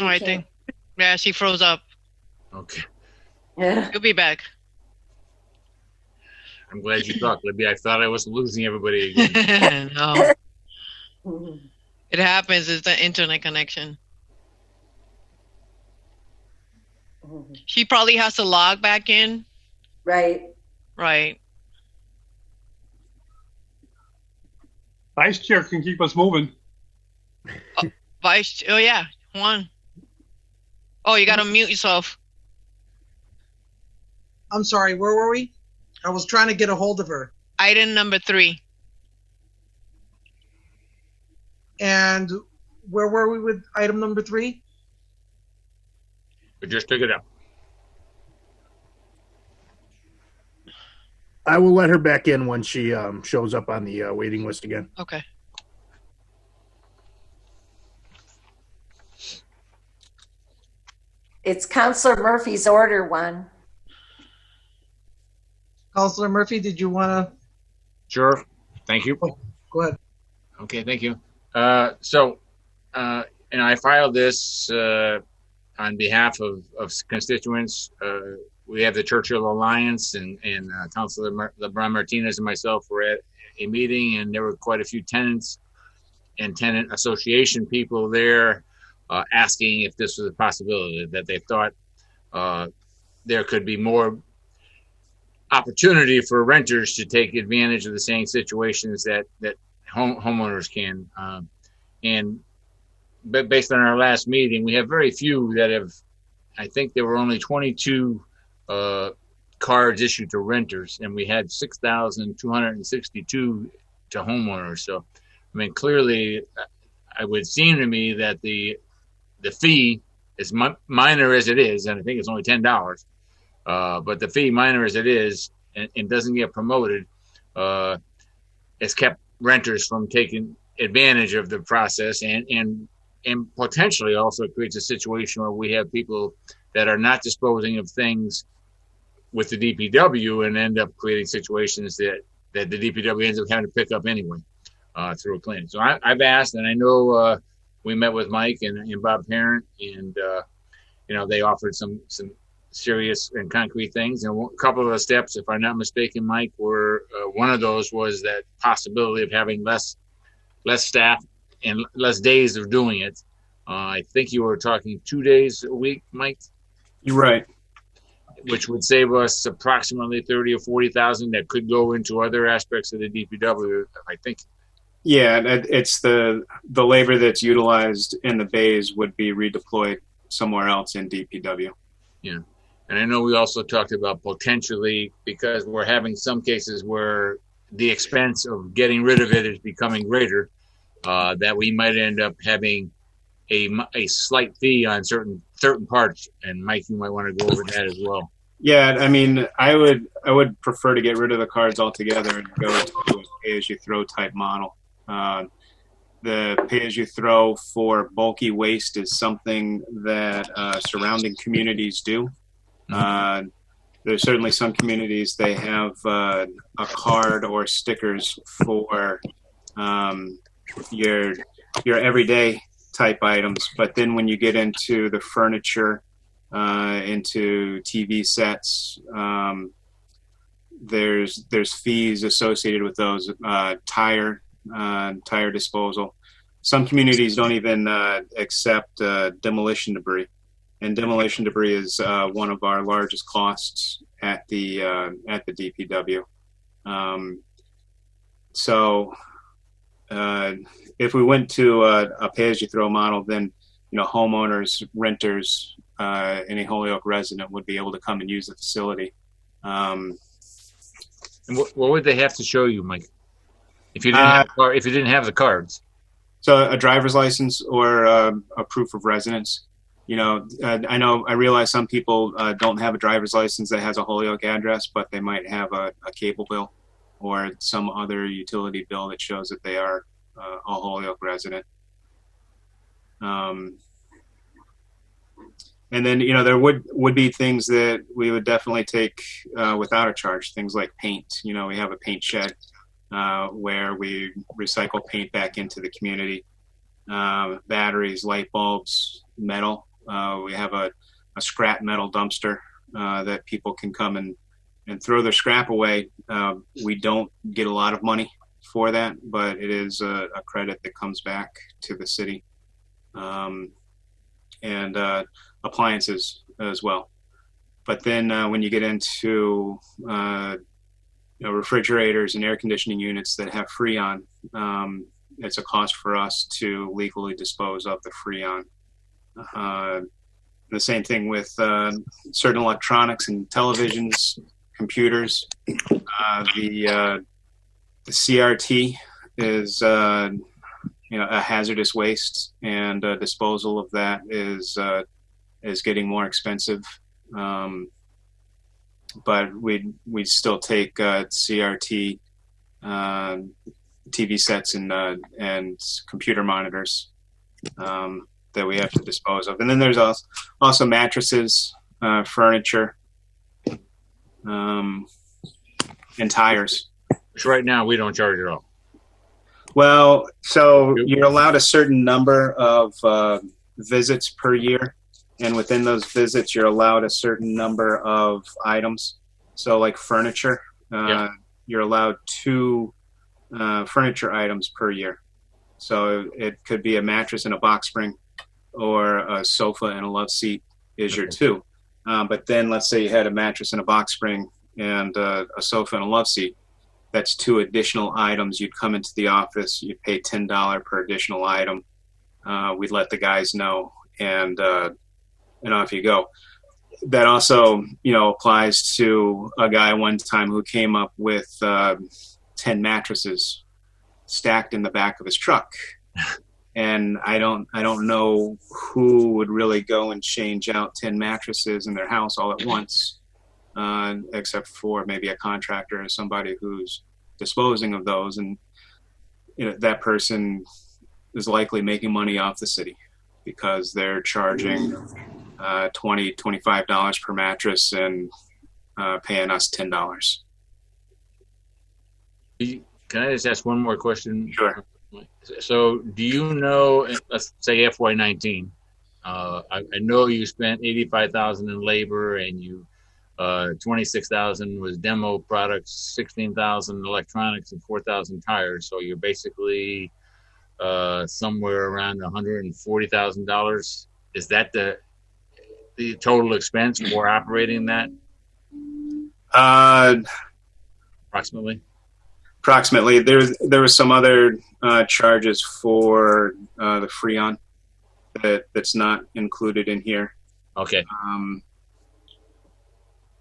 Speaker 4: Oh, I think. Yeah, she froze up.
Speaker 10: Okay.
Speaker 3: Yeah.
Speaker 4: You'll be back.
Speaker 10: I'm glad you talked, Libby. I thought I was losing everybody again.
Speaker 4: No. It happens. It's the internet connection. She probably has to log back in.
Speaker 3: Right.
Speaker 4: Right.
Speaker 8: Vice Chair can keep us moving.
Speaker 4: Oh, yeah. Juan. Oh, you got to mute yourself.
Speaker 2: I'm sorry, where were we? I was trying to get a hold of her.
Speaker 4: Item number 3.
Speaker 2: And where were we with item number 3?
Speaker 10: We just took it up.
Speaker 5: I will let her back in when she shows up on the waiting list again.
Speaker 4: Okay.
Speaker 3: It's Councilor Murphy's order one.
Speaker 2: Councilor Murphy, did you want to?
Speaker 10: Sure. Thank you.
Speaker 2: Go ahead.
Speaker 10: Okay, thank you. And I filed this on behalf of constituents. We have the Churchill Alliance, and Councilor Lebron-Martinez and myself were at a meeting, and there were quite a few tenants and tenant association people there asking if this was a possibility, that they thought there could be more opportunity for renters to take advantage of the same situations that homeowners can. But based on our last meeting, we have very few that have. I think there were only 22 cards issued to renters, and we had 6,262 to homeowners. So, I mean, clearly, it would seem to me that the fee, is minor as it is, and I think it's only $10. But the fee, minor as it is, and doesn't get promoted, has kept renters from taking advantage of the process, and potentially also creates a situation where we have people that are not disposing of things with the DPW and end up creating situations that the DPW ends up having to pick up anyway through a claim. So I've asked, and I know we met with Mike and Bob Parent, and they offered some serious and concrete things. And a couple of the steps, if I'm not mistaken, Mike, were one of those was that possibility of having less staff and less days of doing it. I think you were talking 2 days a week, Mike.
Speaker 6: You're right.
Speaker 10: Which would save us approximately 30 or 40,000 that could go into other aspects of the DPW, I think.
Speaker 6: Yeah, it's the labor that's utilized in the bays would be redeployed somewhere else in DPW.
Speaker 10: Yeah. And I know we also talked about potentially, because we're having some cases where the expense of getting rid of it is becoming greater, that we might end up having a slight fee on certain parts. And Mike, you might want to go over that as well.
Speaker 6: Yeah, I mean, I would prefer to get rid of the cards altogether and go to a pay-as-you-throw type model. The pay-as-you-throw for bulky waste is something that surrounding communities do. There's certainly some communities, they have a card or stickers for your everyday type items. But then when you get into the furniture, into TV sets, there's fees associated with those. Tire disposal. Some communities don't even accept demolition debris, and demolition debris is one of our largest costs at the DPW. So if we went to a pay-as-you-throw model, then homeowners, renters, any Holyoke resident would be able to come and use the facility.
Speaker 10: And what would they have to show you, Mike? If you didn't have the cards?
Speaker 6: So a driver's license or a proof of residence. I realize some people don't have a driver's license that has a Holyoke address, but they might have a cable bill or some other utility bill that shows that they are a Holyoke resident. And then, there would be things that we would definitely take without a charge, things like paint. We have a paint shed where we recycle paint back into the community. Batteries, light bulbs, metal. We have a scrap metal dumpster that people can come and throw their scrap away. We don't get a lot of money for that, but it is a credit that comes back to the city. And appliances as well. But then when you get into refrigerators and air conditioning units that have Freon, it's a cost for us to legally dispose of the Freon. The same thing with certain electronics and televisions, computers. The CRT is a hazardous waste, and disposal of that is getting more expensive. But we still take CRT, TV sets, and computer monitors that we have to dispose of. And then there's also mattresses, furniture, and tires.
Speaker 10: Which right now we don't charge at all.
Speaker 6: Well, so you're allowed a certain number of visits per year. And within those visits, you're allowed a certain number of items. So like furniture, you're allowed 2 furniture items per year. So it could be a mattress and a box spring, or a sofa and a love seat is your 2. But then let's say you had a mattress and a box spring and a sofa and a love seat. That's 2 additional items. You'd come into the office, you'd pay $10 per additional item. We'd let the guys know, and off you go. That also, applies to a guy one time who came up with 10 mattresses stacked in the back of his truck. And I don't know who would really go and change out 10 mattresses in their house all at once, except for maybe a contractor or somebody who's disposing of those. And that person is likely making money off the city because they're charging $20, $25 per mattress and paying us $10.
Speaker 10: Can I just ask one more question?
Speaker 6: Sure.
Speaker 10: So do you know, let's say FY19, I know you spent $85,000 in labor, and you $26,000 was demo products, $16,000 electronics, and $4,000 tires. So you're basically somewhere around $140,000. Is that the total expense for operating that? Approximately. There was some other charges for the Freon that's not included in here. Okay.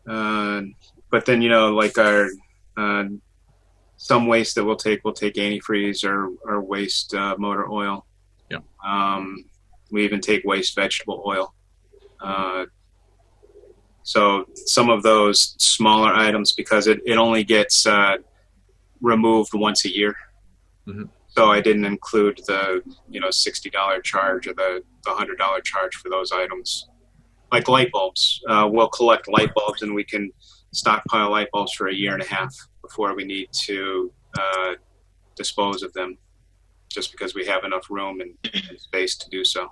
Speaker 6: But then like our some waste that we'll take antifreeze or waste motor oil.
Speaker 10: Yeah.
Speaker 6: We even take waste vegetable oil. So some of those smaller items, because it only gets removed once a year.
Speaker 10: Mm-hmm.
Speaker 6: So I didn't include the $60 charge or the $100 charge for those items. Like light bulbs, we'll collect light bulbs and we can stockpile light bulbs for a year and a half before we need to dispose of them, just because we have enough room and space to do so.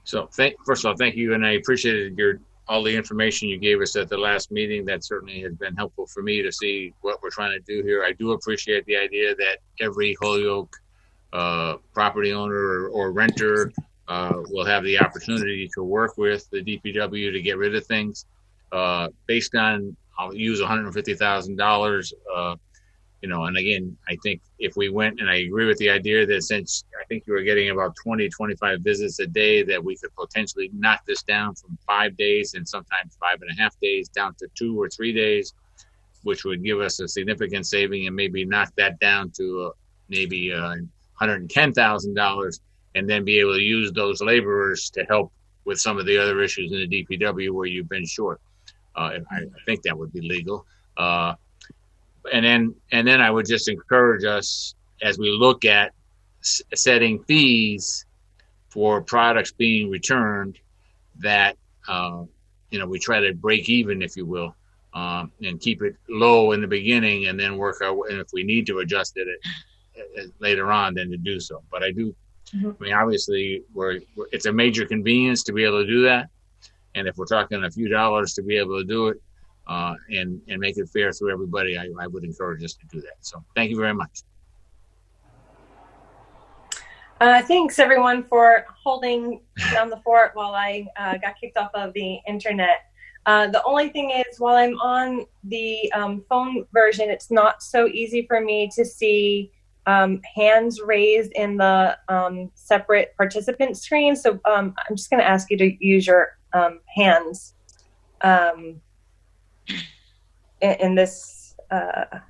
Speaker 10: So first of all, thank you, and I appreciated all the information you gave us at the last meeting. That certainly has been helpful for me to see what we're trying to do here. I do appreciate the idea that every Holyoke property owner or renter will have the opportunity to work with the DPW to get rid of things. Based on, I'll use $150,000, and again, I think if we went, and I agree with the idea that since I think you were getting about 20, 25 visits a day, that we could potentially knock this down from 5 days and sometimes 5.5 days down to 2 or 3 days, which would give us a significant saving, and maybe knock that down to maybe $110,000, and then be able to use those laborers to help with some of the other issues in the DPW where you've been short. I think that would be legal. And then I would just encourage us, as we look at setting fees for products being returned, that we try to break even, if you will, and keep it low in the beginning, and then work our way. And if we need to adjust it later on, then to do so. But I do. Mm-hmm. I mean, obviously, it's a major convenience to be able to do that, and if we're talking a few dollars to be able to do it, and make it fair through everybody, I would encourage us to do that. So thank you very much.
Speaker 1: Thanks everyone for holding down the fort while I got kicked off of the internet. The only thing is, while I'm on the phone version, it's not so easy for me to see hands raised in the separate participant screen. So I'm just going to ask you to use your hands in this, to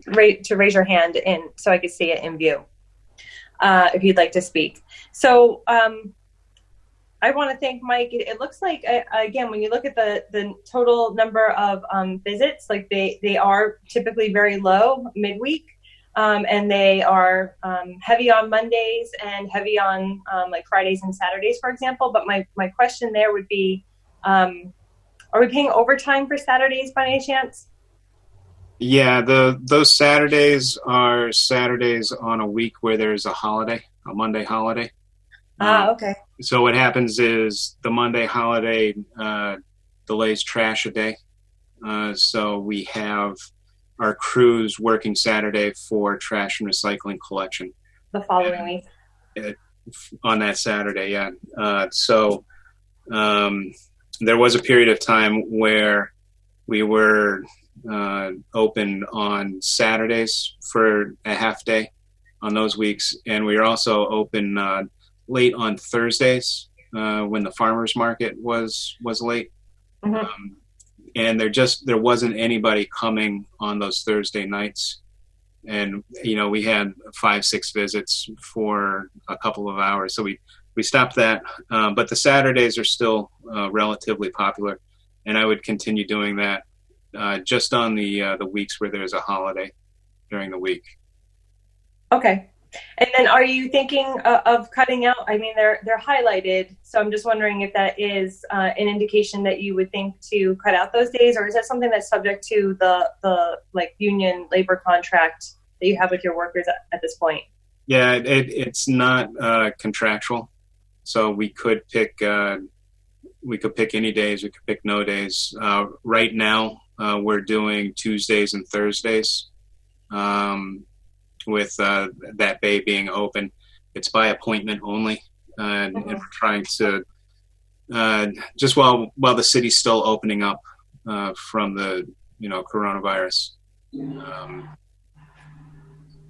Speaker 1: raise your hand in so I could see it in view, if you'd like to speak. So I want to thank Mike. It looks like, again, when you look at the total number of visits, like they are typically very low midweek, and they are heavy on Mondays and heavy on like Fridays and Saturdays, for example. But my question there would be, are we paying overtime for Saturdays by any chance?
Speaker 6: Yeah, those Saturdays are Saturdays on a week where there's a holiday, a Monday holiday.
Speaker 1: Okay.
Speaker 6: So what happens is the Monday holiday delays trash a day. So we have our crews working Saturday for trash and recycling collection.
Speaker 1: The following week.
Speaker 6: On that Saturday, yeah. So there was a period of time where we were open on Saturdays for a half day on those weeks, and we were also open late on Thursdays when the farmers market was late. Mm-hmm. And there wasn't anybody coming on those Thursday nights, and we had 5-6 visits for a couple of hours, so we stopped that. But the Saturdays are still relatively popular, and I would continue doing that just on the weeks where there's a holiday during the week.
Speaker 1: Okay. And then are you thinking of cutting out? I mean, they're highlighted, so I'm just wondering if that is an indication that you would think to cut out those days, or is that something that's subject to the like union labor contract that you have with your workers at this point?
Speaker 6: Yeah, it's not contractual, so we could pick any days. We could pick no days. Right now, we're doing Tuesdays and Thursdays. With that bay being open, it's by appointment only, and we're trying to just while the city's still opening up from the coronavirus.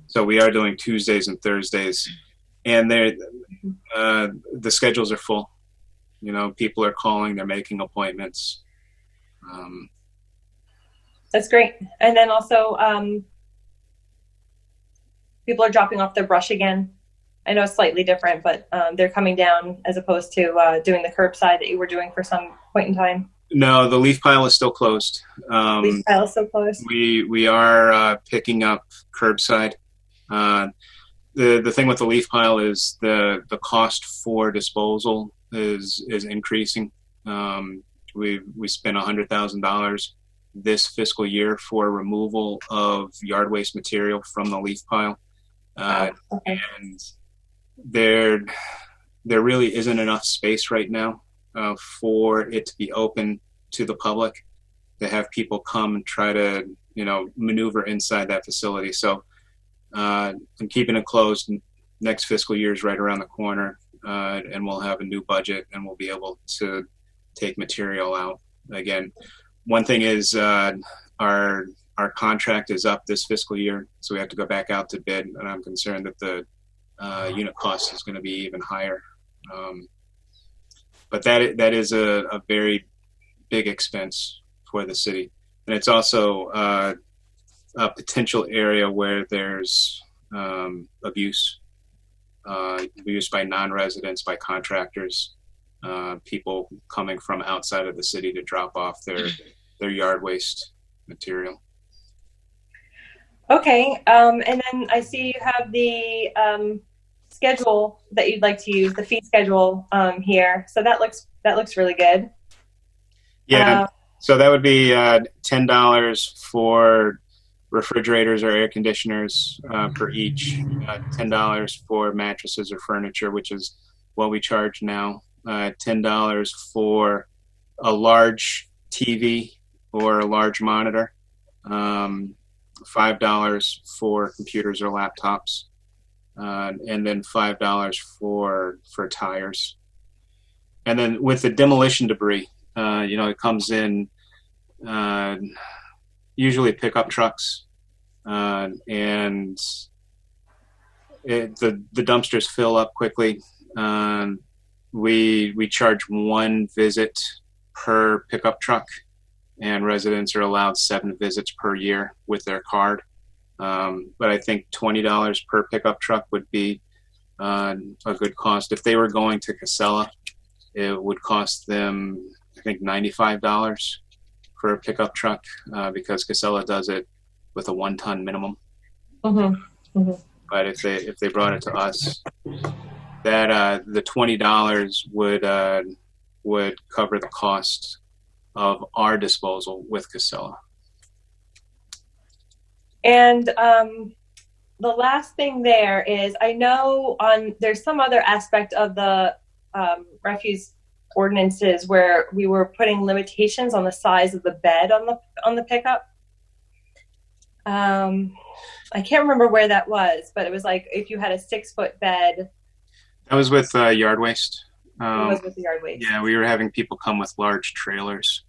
Speaker 6: So we are doing Tuesdays and Thursdays, and the schedules are full. People are calling, they're making appointments.
Speaker 1: That's great. And then also, people are dropping off their brush again. I know it's slightly different, but they're coming down as opposed to doing the curbside that you were doing for some point in time.
Speaker 6: No, the leaf pile is still closed.
Speaker 1: Leaf pile is still closed.
Speaker 6: We are picking up curbside. The thing with the leaf pile is the cost for disposal is increasing. We spent $100,000 this fiscal year for removal of yard waste material from the leaf pile.
Speaker 1: Okay.
Speaker 6: And there really isn't enough space right now for it to be open to the public, to have people come and try to, maneuver inside that facility. So I'm keeping it closed. Next fiscal year is right around the corner, and we'll have a new budget, and we'll be able to take material out again. One thing is our contract is up this fiscal year, so we have to go back out to bid, and I'm concerned that the unit cost is going to be even higher. But that is a very big expense for the city, and it's also a potential area where there's abuse by non-residents, by contractors, people coming from outside of the city to drop off their yard waste material.
Speaker 1: Okay, and then I see you have the schedule that you'd like to use, the fee schedule here. So that looks really good.
Speaker 6: Yeah, so that would be $10 for refrigerators or air conditioners per each, $10 for mattresses or furniture, which is what we charge now, $10 for a large TV or a large monitor, $5 for computers or laptops, and then $5 for tires. And then with the demolition debris, it comes in usually pickup trucks, and the dumpsters fill up quickly. We charge one visit per pickup truck, and residents are allowed 7 visits per year with their card. But I think $20 per pickup truck would be a good cost. If they were going to Casella, it would cost them, I think, $95 for a pickup truck, because Casella does it with a 1-ton minimum.
Speaker 1: Mm-hmm. Mm-hmm.
Speaker 6: But if they brought it to us, that the $20 would cover the cost of our disposal with Casella.
Speaker 1: And the last thing there is, I know there's some other aspect of the refuse ordinances where we were putting limitations on the size of the bed on the pickup. I can't remember where that was, but it was like if you had a 6-foot bed.
Speaker 6: That was with yard waste.
Speaker 1: It was with the yard waste.
Speaker 6: Yeah, we were having people come with large trailers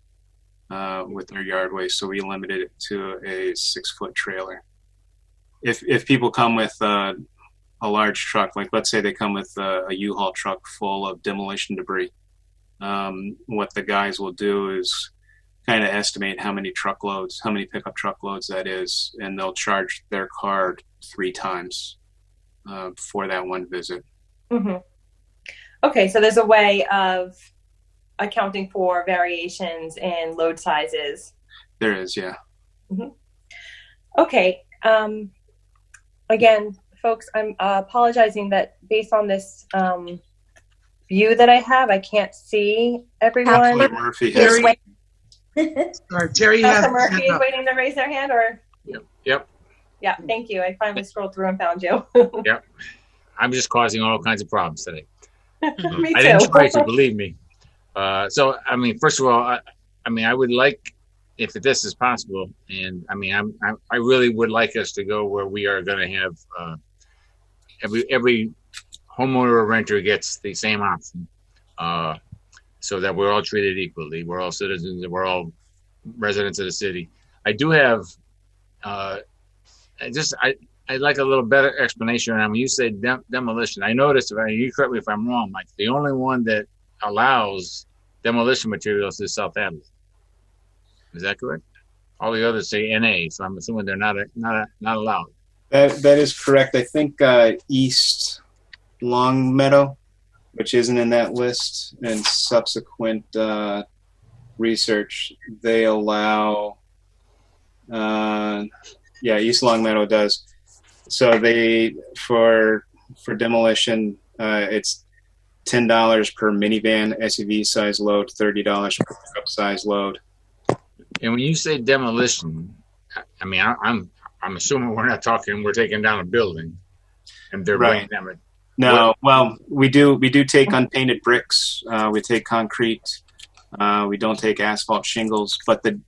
Speaker 6: with their yard waste, so we limited it to a 6-foot trailer. If people come with a large truck, like let's say they come with a U-Haul truck full of demolition debris, what the guys will do is kind of estimate how many pickup truckloads that is, and they'll charge their card 3 times for that one visit.
Speaker 1: Mm-hmm. Okay, so there's a way of accounting for variations in load sizes.
Speaker 6: There is, yeah.
Speaker 1: Mm-hmm. Okay. Again, folks, I'm apologizing that based on this view that I have, I can't see everyone.
Speaker 6: Councilor Murphy
Speaker 3: Yes,
Speaker 6: has.
Speaker 3: wait.
Speaker 2: All right, Terry has
Speaker 1: Councilor Murphy
Speaker 2: his
Speaker 1: is
Speaker 2: hand up.
Speaker 1: waiting to raise their hand, or?
Speaker 10: Yep.
Speaker 1: Yeah, thank you. I finally scrolled through and found you.
Speaker 10: Yep. I'm just causing all kinds of problems today.
Speaker 1: Me
Speaker 10: I didn't
Speaker 1: too.
Speaker 10: try to, believe me. So, I mean, first of all, I would like, if this is possible, and I really would like us to go where we are going to have every homeowner or renter gets the same option, so that we're all treated equally. We're all citizens, and we're all residents of the city. I do have, I'd like a little better explanation. When you say demolition, I noticed, you correct me if I'm wrong, Mike, the only one that allows demolition materials is South Avenue. Is that correct? All the others say NA, so I'm assuming they're not allowed.
Speaker 6: That is correct. I think East Longmeadow, which isn't in that list, and subsequent research, they allow. East Longmeadow does. So they for demolition, it's $10 per minivan SUV size load, $30 per pickup size load.
Speaker 10: And when you say demolition, I mean I'm assuming we're taking down a building, and they're bringing them in.
Speaker 6: No, well, we do take unpainted bricks. We take concrete. We don't take asphalt shingles. But the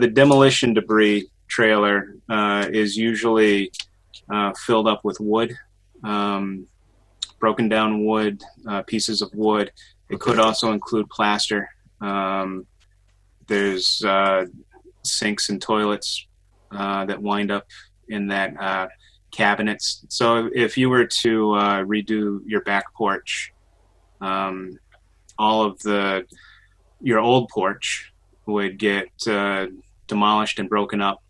Speaker 6: demolition debris trailer is usually filled up with wood, broken down wood, pieces of wood. It could also include plaster. There's sinks and toilets that wind up in that cabinets. So if you were to redo your back porch, all of your old porch would get demolished and broken up,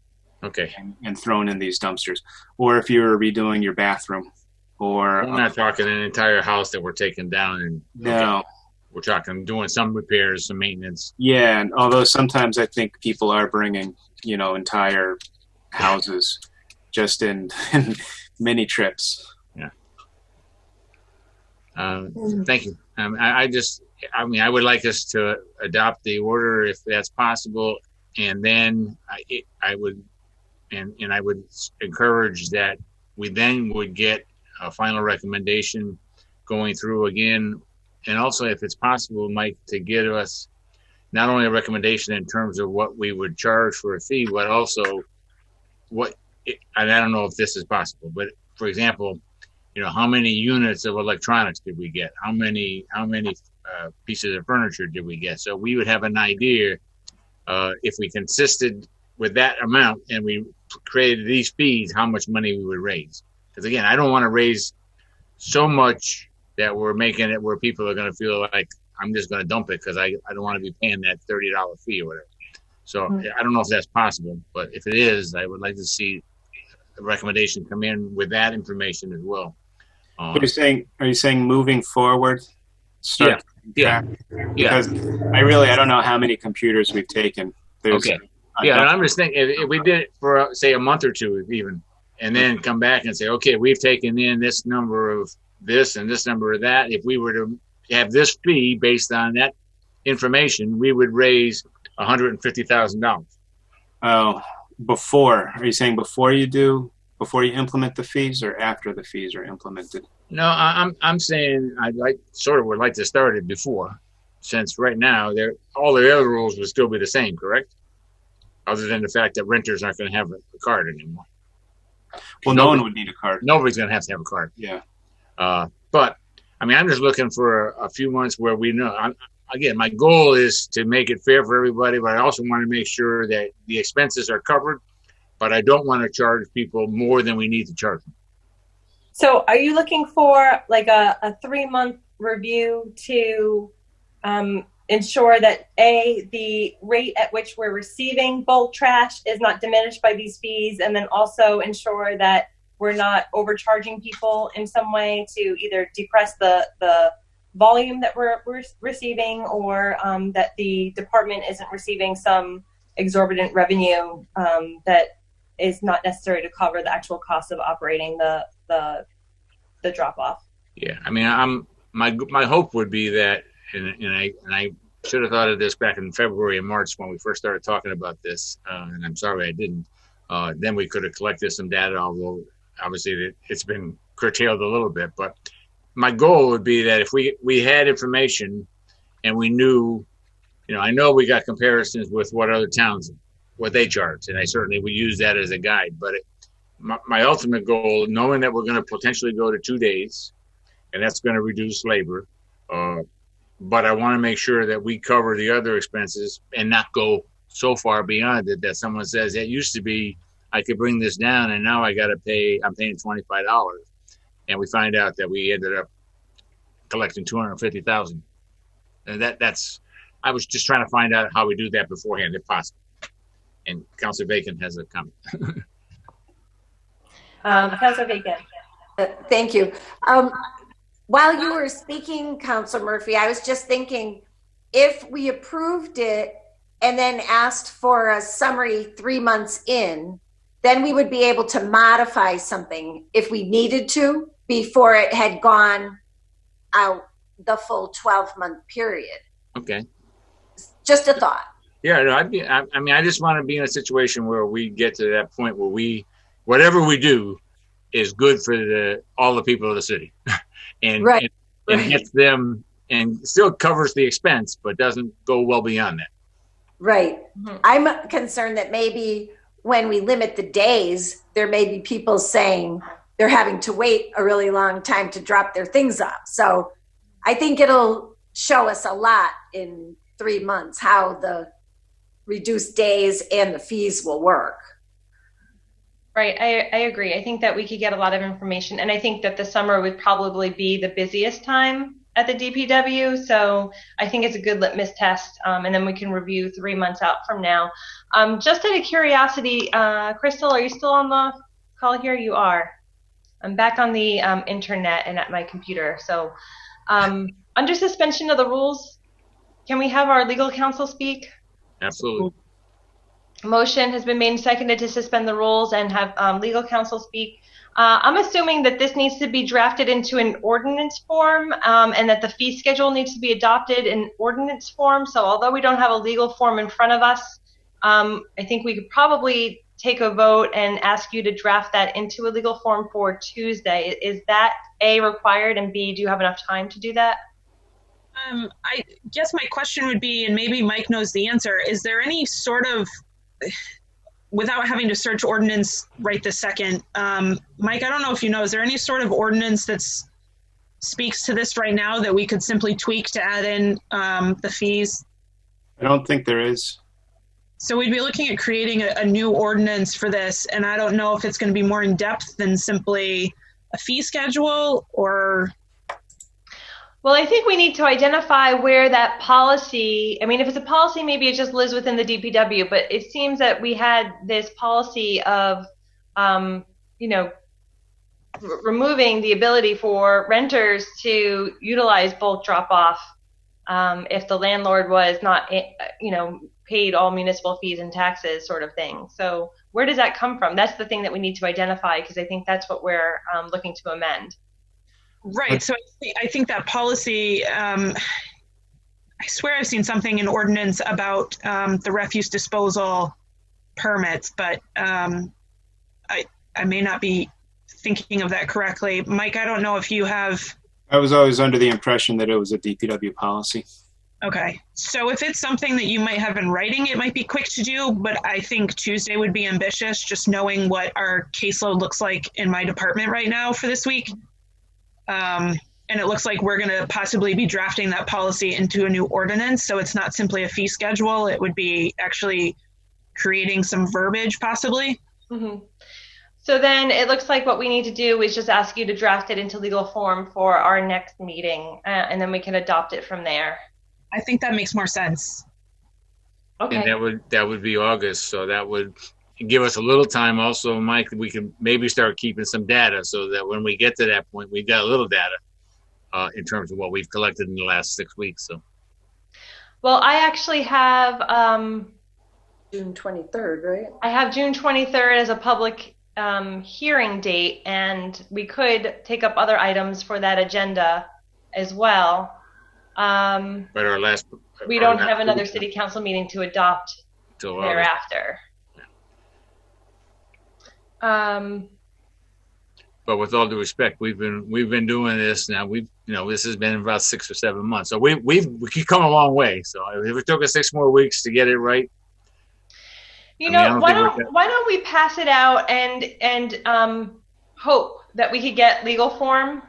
Speaker 6: and thrown in these dumpsters. Or if you were redoing your bathroom, or
Speaker 10: I'm not talking an entire house that we're taking down. And
Speaker 6: no,
Speaker 10: we're talking doing some repairs, some maintenance.
Speaker 6: Yeah, and although sometimes I think people are bringing entire houses just in mini trips.
Speaker 10: Yeah. Thank you. I would like us to adopt the order if that's possible, and then I would encourage that we then would get a final recommendation going through again, and also if it's possible, Mike, to get us not only a recommendation in terms of what we would charge for a fee, but also and I don't know if this is possible, but for example, how many units of electronics did we get? How many pieces of furniture did we get? So we would have an idea if we consisted with that amount and we created these fees, how much money we would raise. Because again, I don't want to raise so much that we're making it where people are going to feel like I'm just going to dump it because I don't want to be paying that $30 fee or whatever. So I don't know if that's possible, but if it is, I would like to see a recommendation come in with that information as well.
Speaker 6: Are you saying moving forward?
Speaker 10: Yeah.
Speaker 6: Because I don't know how many computers we've taken.
Speaker 10: And I'm just thinking if we did it for say a month or two even, and then come back and say, okay, we've taken in this number of this and this number of that. If we were to have this fee based on that information, we would raise $150,000.
Speaker 6: Oh, are you saying before you implement the fees or after the fees are implemented?
Speaker 10: No, I'm saying would like to start it before, since right now all the other rules would still be the same, correct? Other than the fact that renters aren't going to have a card anymore.
Speaker 6: Well, no one would need a card.
Speaker 10: Nobody's going to have a card.
Speaker 6: Yeah.
Speaker 10: But I mean, I'm just looking for a few months where we know. Again, my goal is to make it fair for everybody, but I also want to make sure that the expenses are covered. But I don't want to charge people more than we need to charge them.
Speaker 1: So are you looking for like a 3-month review to ensure that the rate at which we're receiving bulk trash is not diminished by these fees, and then also ensure that we're not overcharging people in some way to either depress the volume that we're receiving, or that the department isn't receiving some exorbitant revenue that is not necessary to cover the actual cost of operating the drop off?
Speaker 10: Yeah, I mean, my hope would be that, and I should have thought of this back in February and March when we first started talking about this, and I'm sorry I didn't. Then we could have collected some data, although obviously it's been curtailed a little bit. But my goal would be that if we had information and we knew, I know we got comparisons with what other towns, what they charge, and I certainly would use that as a guide. But my ultimate goal, knowing that we're going to potentially go to 2 days, and that's going to reduce labor, but I want to make sure that we cover the other expenses and not go so far beyond it that someone says it used to be I could bring this down and now I'm paying $25, and we find out that we ended up collecting $250,000. And I was just trying to find out how we do that beforehand if possible. And Councilor Bacon has a comment.
Speaker 1: Councilor Bacon.
Speaker 3: Thank you. While you were speaking, Councilor Murphy, I was just thinking, if we approved it and then asked for a summary 3 months in, then we would be able to modify something if we needed to before it had gone out the full 12-month period.
Speaker 10: Okay.
Speaker 3: Just a thought.
Speaker 10: Yeah, no, I just want to be in a situation where we get to that point where whatever we do is good for all the people of the city. and gets them and still covers the expense, but doesn't go well beyond that.
Speaker 3: Right. Mm-hmm. I'm concerned that maybe when we limit the days, there may be people saying they're having to wait a really long time to drop their things off. So I think it'll show us a lot in 3 months how the reduced days and the fees will work.
Speaker 1: Right, I agree. I think that we could get a lot of information, and I think that the summer would probably be the busiest time at the DPW. So I think it's a good litmus test, and then we can review 3 months out from now. Just out of curiosity, Crystal, are you still on the call here? You are. I'm back on the internet and at my computer. So under suspension of the rules, can we have our legal counsel speak?
Speaker 10: Absolutely.
Speaker 1: Motion has been made and seconded to suspend the rules and have legal counsel speak. I'm assuming that this needs to be drafted into an ordinance form, and that the fee schedule needs to be adopted in ordinance form. So although we don't have a legal form in front of us, I think we could probably take a vote and ask you to draft that into a legal form for Tuesday. Is that A, required, and B, do you have enough time to do that?
Speaker 9: I guess my question would be, and maybe Mike knows the answer, is there any sort of, without having to search ordinance right this second, Mike, I don't know if you know, is there any sort of ordinance that speaks to this right now that we could simply tweak to add in the fees?
Speaker 6: I don't think there is.
Speaker 9: So we'd be looking at creating a new ordinance for this, and I don't know if it's going to be more in depth than simply a fee schedule or...
Speaker 1: Well, I think we need to identify where that policy, I mean, if it's a policy, maybe it just lives within the DPW, but it seems that we had this policy of, removing the ability for renters to utilize bulk drop-off if the landlord was not, paid all municipal fees and taxes sort of thing. So where does that come from? That's the thing that we need to identify, because I think that's what we're looking to amend.
Speaker 9: Right. So I think that policy, I swear I've seen something in ordinance about the refuse disposal permits, but I may not be thinking of that correctly. Mike, I don't know if you have...
Speaker 6: I was always under the impression that it was a DPW policy.
Speaker 9: Okay. So if it's something that you might have in writing, it might be quick to do, but I think Tuesday would be ambitious, just knowing what our caseload looks like in my department right now for this week. And it looks like we're going to possibly be drafting that policy into a new ordinance. So it's not simply a fee schedule. It would be actually creating some verbiage possibly.
Speaker 1: Mm-hmm. So then it looks like what we need to do is just ask you to draft it into legal form for our next meeting, and then we can adopt it from there.
Speaker 9: I think that makes more sense.
Speaker 1: Okay.
Speaker 10: And that would be August. So that would give us a little time also, Mike, we can maybe start keeping some data so that when we get to that point, we've got a little data in terms of what we've collected in the last 6 weeks. So,
Speaker 1: well, I actually have
Speaker 3: June 23rd, right?
Speaker 1: I have June 23rd as a public hearing date, and we could take up other items for that agenda as well.
Speaker 10: But
Speaker 1: we don't have another city council meeting to adopt thereafter.
Speaker 10: But with all due respect, we've been doing this now. This has been about 6 or 7 months, so we come a long way. So if it took us 6 more weeks to get it right,
Speaker 1: why don't we pass it out and hope that we could get legal form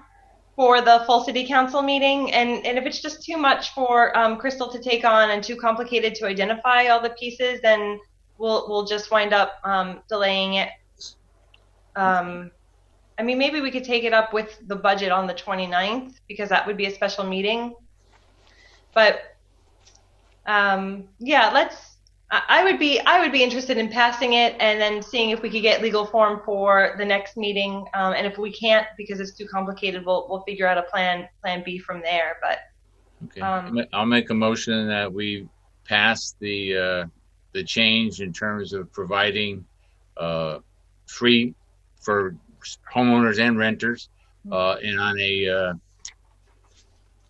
Speaker 1: for the full city council meeting, and if it's just too much for Crystal to take on and too complicated to identify all the pieces, then we'll just wind up delaying it. Maybe we could take it up with the budget on the 29th, because that would be a special meeting. But let's I would be interested in passing it and then seeing if we could get legal form for the next meeting. And if we can't because it's too complicated, we'll figure out a plan B from there. But
Speaker 10: Okay. I'll make a motion that we pass the change in terms of providing free for homeowners and renters, and on a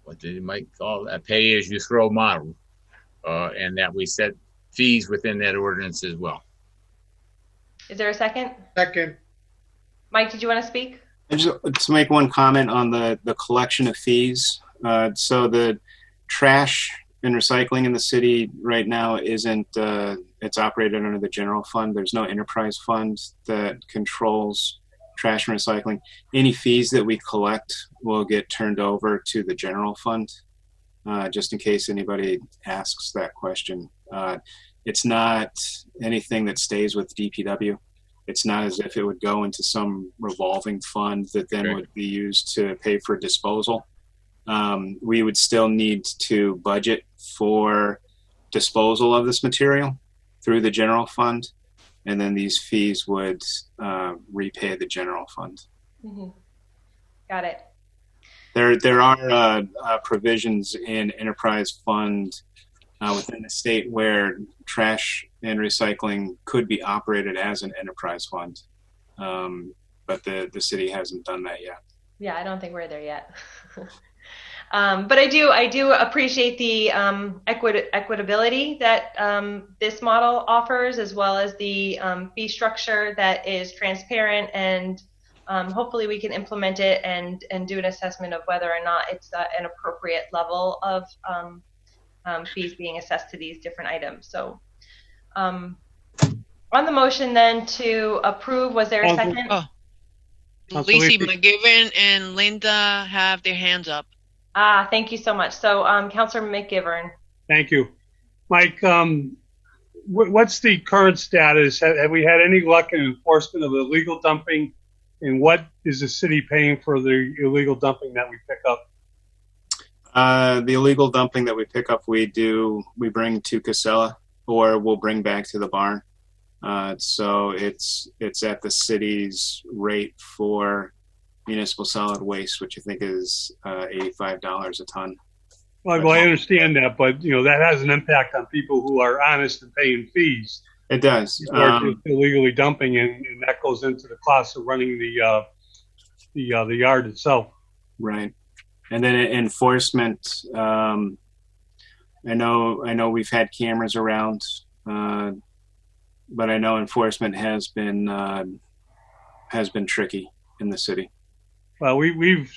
Speaker 10: what they might call a pay-as-you-throw model, and that we set fees within that ordinance as well.
Speaker 1: Is there a second?
Speaker 2: Second.
Speaker 1: Mike, did you want to speak?
Speaker 6: I just to make one comment on the collection of fees. So the trash and recycling in the city right now isn't, it's operated under the general fund. There's no enterprise fund that controls trash and recycling. Any fees that we collect will get turned over to the general fund, just in case anybody asks that question. It's not anything that stays with DPW. It's not as if it would go into some revolving fund that then would be used to pay for disposal. We would still need to budget for disposal of this material through the general fund, and then these fees would repay the general fund.
Speaker 1: Mm-hmm. Got it.
Speaker 6: There are provisions in enterprise fund within the state where trash and recycling could be operated as an enterprise fund, but the city hasn't done that yet.
Speaker 1: Yeah, I don't think we're there yet. But I do appreciate the equitability that this model offers, as well as the fee structure that is transparent, and hopefully we can implement it and do an assessment of whether or not it's an appropriate level of fees being assessed to these different items. So on the motion then to approve, was there a second?
Speaker 4: Oh. Lacey, McGiverin and Linda have their hands up.
Speaker 1: Thank you so much. So Councilor McGiverin.
Speaker 8: Thank you. Mike, what's the current status? Have we had any luck in enforcement of illegal dumping? And what is the city paying for the illegal dumping that we pick up?
Speaker 6: The illegal dumping that we pick up, we bring to Casella, or we'll bring back to the barn. So it's at the city's rate for municipal solid waste, which I think is $85 a ton.
Speaker 8: Well, I understand that, but that has an impact on people who are honest and paying fees.
Speaker 6: It does.
Speaker 8: Illegally dumping, and that goes into the cost of running the yard itself.
Speaker 6: Right. And then enforcement. I know we've had cameras around, but I know enforcement has been tricky in the city.
Speaker 8: Well, we've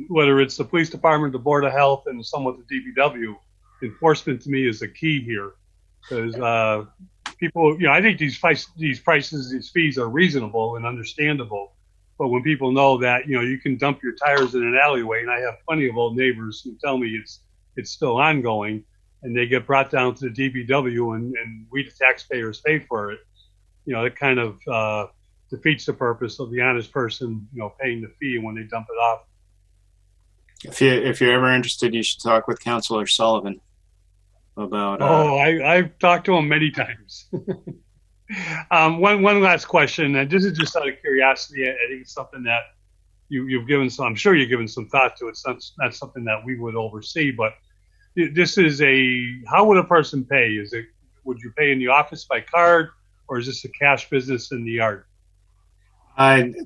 Speaker 8: whether it's the police department, the board of health, and somewhat the DPW, enforcement to me is the key here, because people, I think these prices, these fees are reasonable and understandable. But when people know that, you can dump your tires in an alleyway, and I have plenty of old neighbors who tell me it's still ongoing, and they get brought down to the DPW, and we, the taxpayers, pay for it. It kind of defeats the purpose of the honest person, paying the fee when they dump it off.
Speaker 6: If you're ever interested, you should talk with Councilor Sullivan about.
Speaker 8: I've talked to him many times. One last question, and this is just out of curiosity. I think it's something that you've given some. I'm sure you've given some thought to it. It's not something that we would oversee, but this is how would a person pay? Would you pay in the office by card, or is this a cash business in the yard?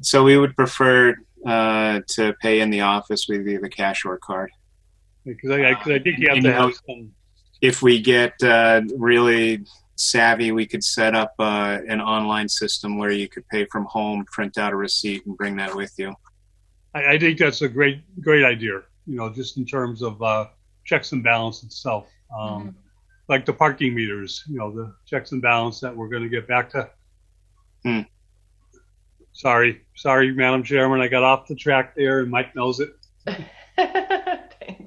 Speaker 6: So we would prefer to pay in the office with either cash or card.
Speaker 8: Because I think you have to have some.
Speaker 6: If we get really savvy, we could set up an online system where you could pay from home, print out a receipt, and bring that with you.
Speaker 8: I think that's a great idea. Just in terms of checks and balance itself, like the parking meters. The checks and balance that we're going to get back to. Sorry, Madam Chairman, I got off the track there, and Mike knows it.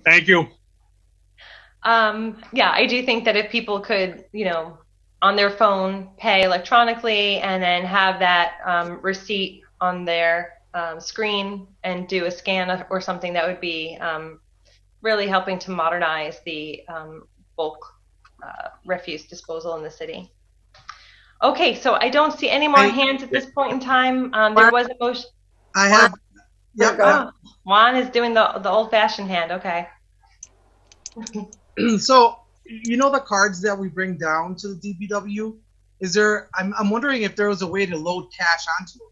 Speaker 8: Thank you.
Speaker 1: Yeah, I do think that if people could, on their phone pay electronically and then have that receipt on their screen and do a scan or something, that would be really helping to modernize the bulk refuse disposal in the city. Okay, so I don't see any more hands at this point in time. There was a motion.
Speaker 2: I have. Yep.
Speaker 1: Oh, Juan is doing the old-fashioned hand. Okay.
Speaker 2: So, you know the cards that we bring down to the DPW? Is there? I'm wondering if there was a way to load cash onto them.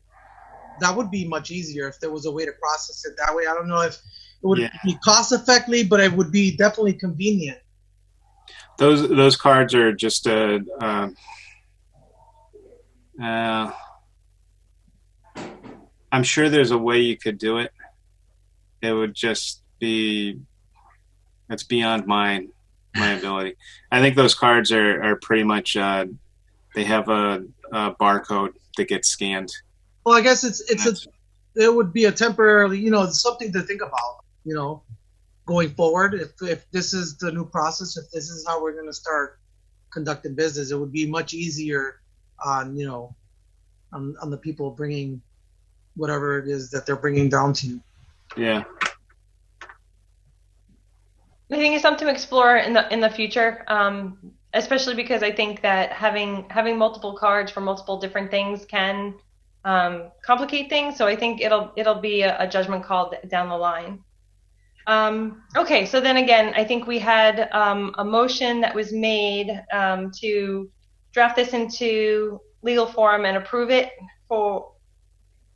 Speaker 2: That would be much easier if there was a way to process it that way. I don't know if it would be cost effective, but it would be definitely convenient.
Speaker 6: Those cards are just I'm sure there's a way you could do it. It would just be, it's beyond my ability. I think those cards are pretty much, they have a barcode that gets scanned.
Speaker 2: Well, I guess it would be a temporarily, something to think about, going forward. If this is the new process, if this is how we're going to start conducting business, it would be much easier on the people bringing whatever it is that they're bringing down to you.
Speaker 6: Yeah.
Speaker 1: I think it's something to explore in the future, especially because I think that having multiple cards for multiple different things can complicate things. So I think it'll be a judgment call down the line. Okay, so then again, I think we had a motion that was made to draft this into legal form and approve it for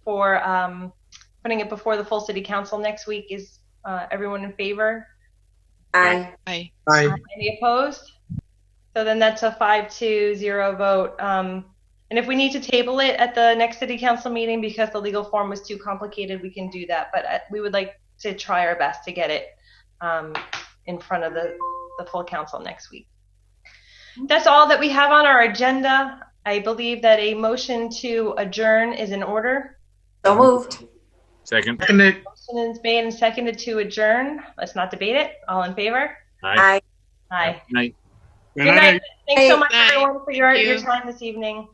Speaker 1: putting it before the full city council next week. Is everyone in favor?
Speaker 3: Aye.
Speaker 4: Aye.
Speaker 1: Any opposed? So then that's a 5-0 vote. And if we need to table it at the next city council meeting because the legal form was too complicated, we can do that. But we would like to try our best to get it in front of the full council next week. That's all that we have on our agenda. I believe that a motion to adjourn is in order.
Speaker 3: So moved.
Speaker 10: Second.
Speaker 1: Motion is made and seconded to adjourn. Let's not debate it. All in favor?
Speaker 10: Aye.
Speaker 3: Aye.
Speaker 1: Aye.
Speaker 10: Night.
Speaker 1: Good night. Thanks so much,
Speaker 4: Night.
Speaker 1: everyone, for your
Speaker 4: Thank you.
Speaker 1: time this evening.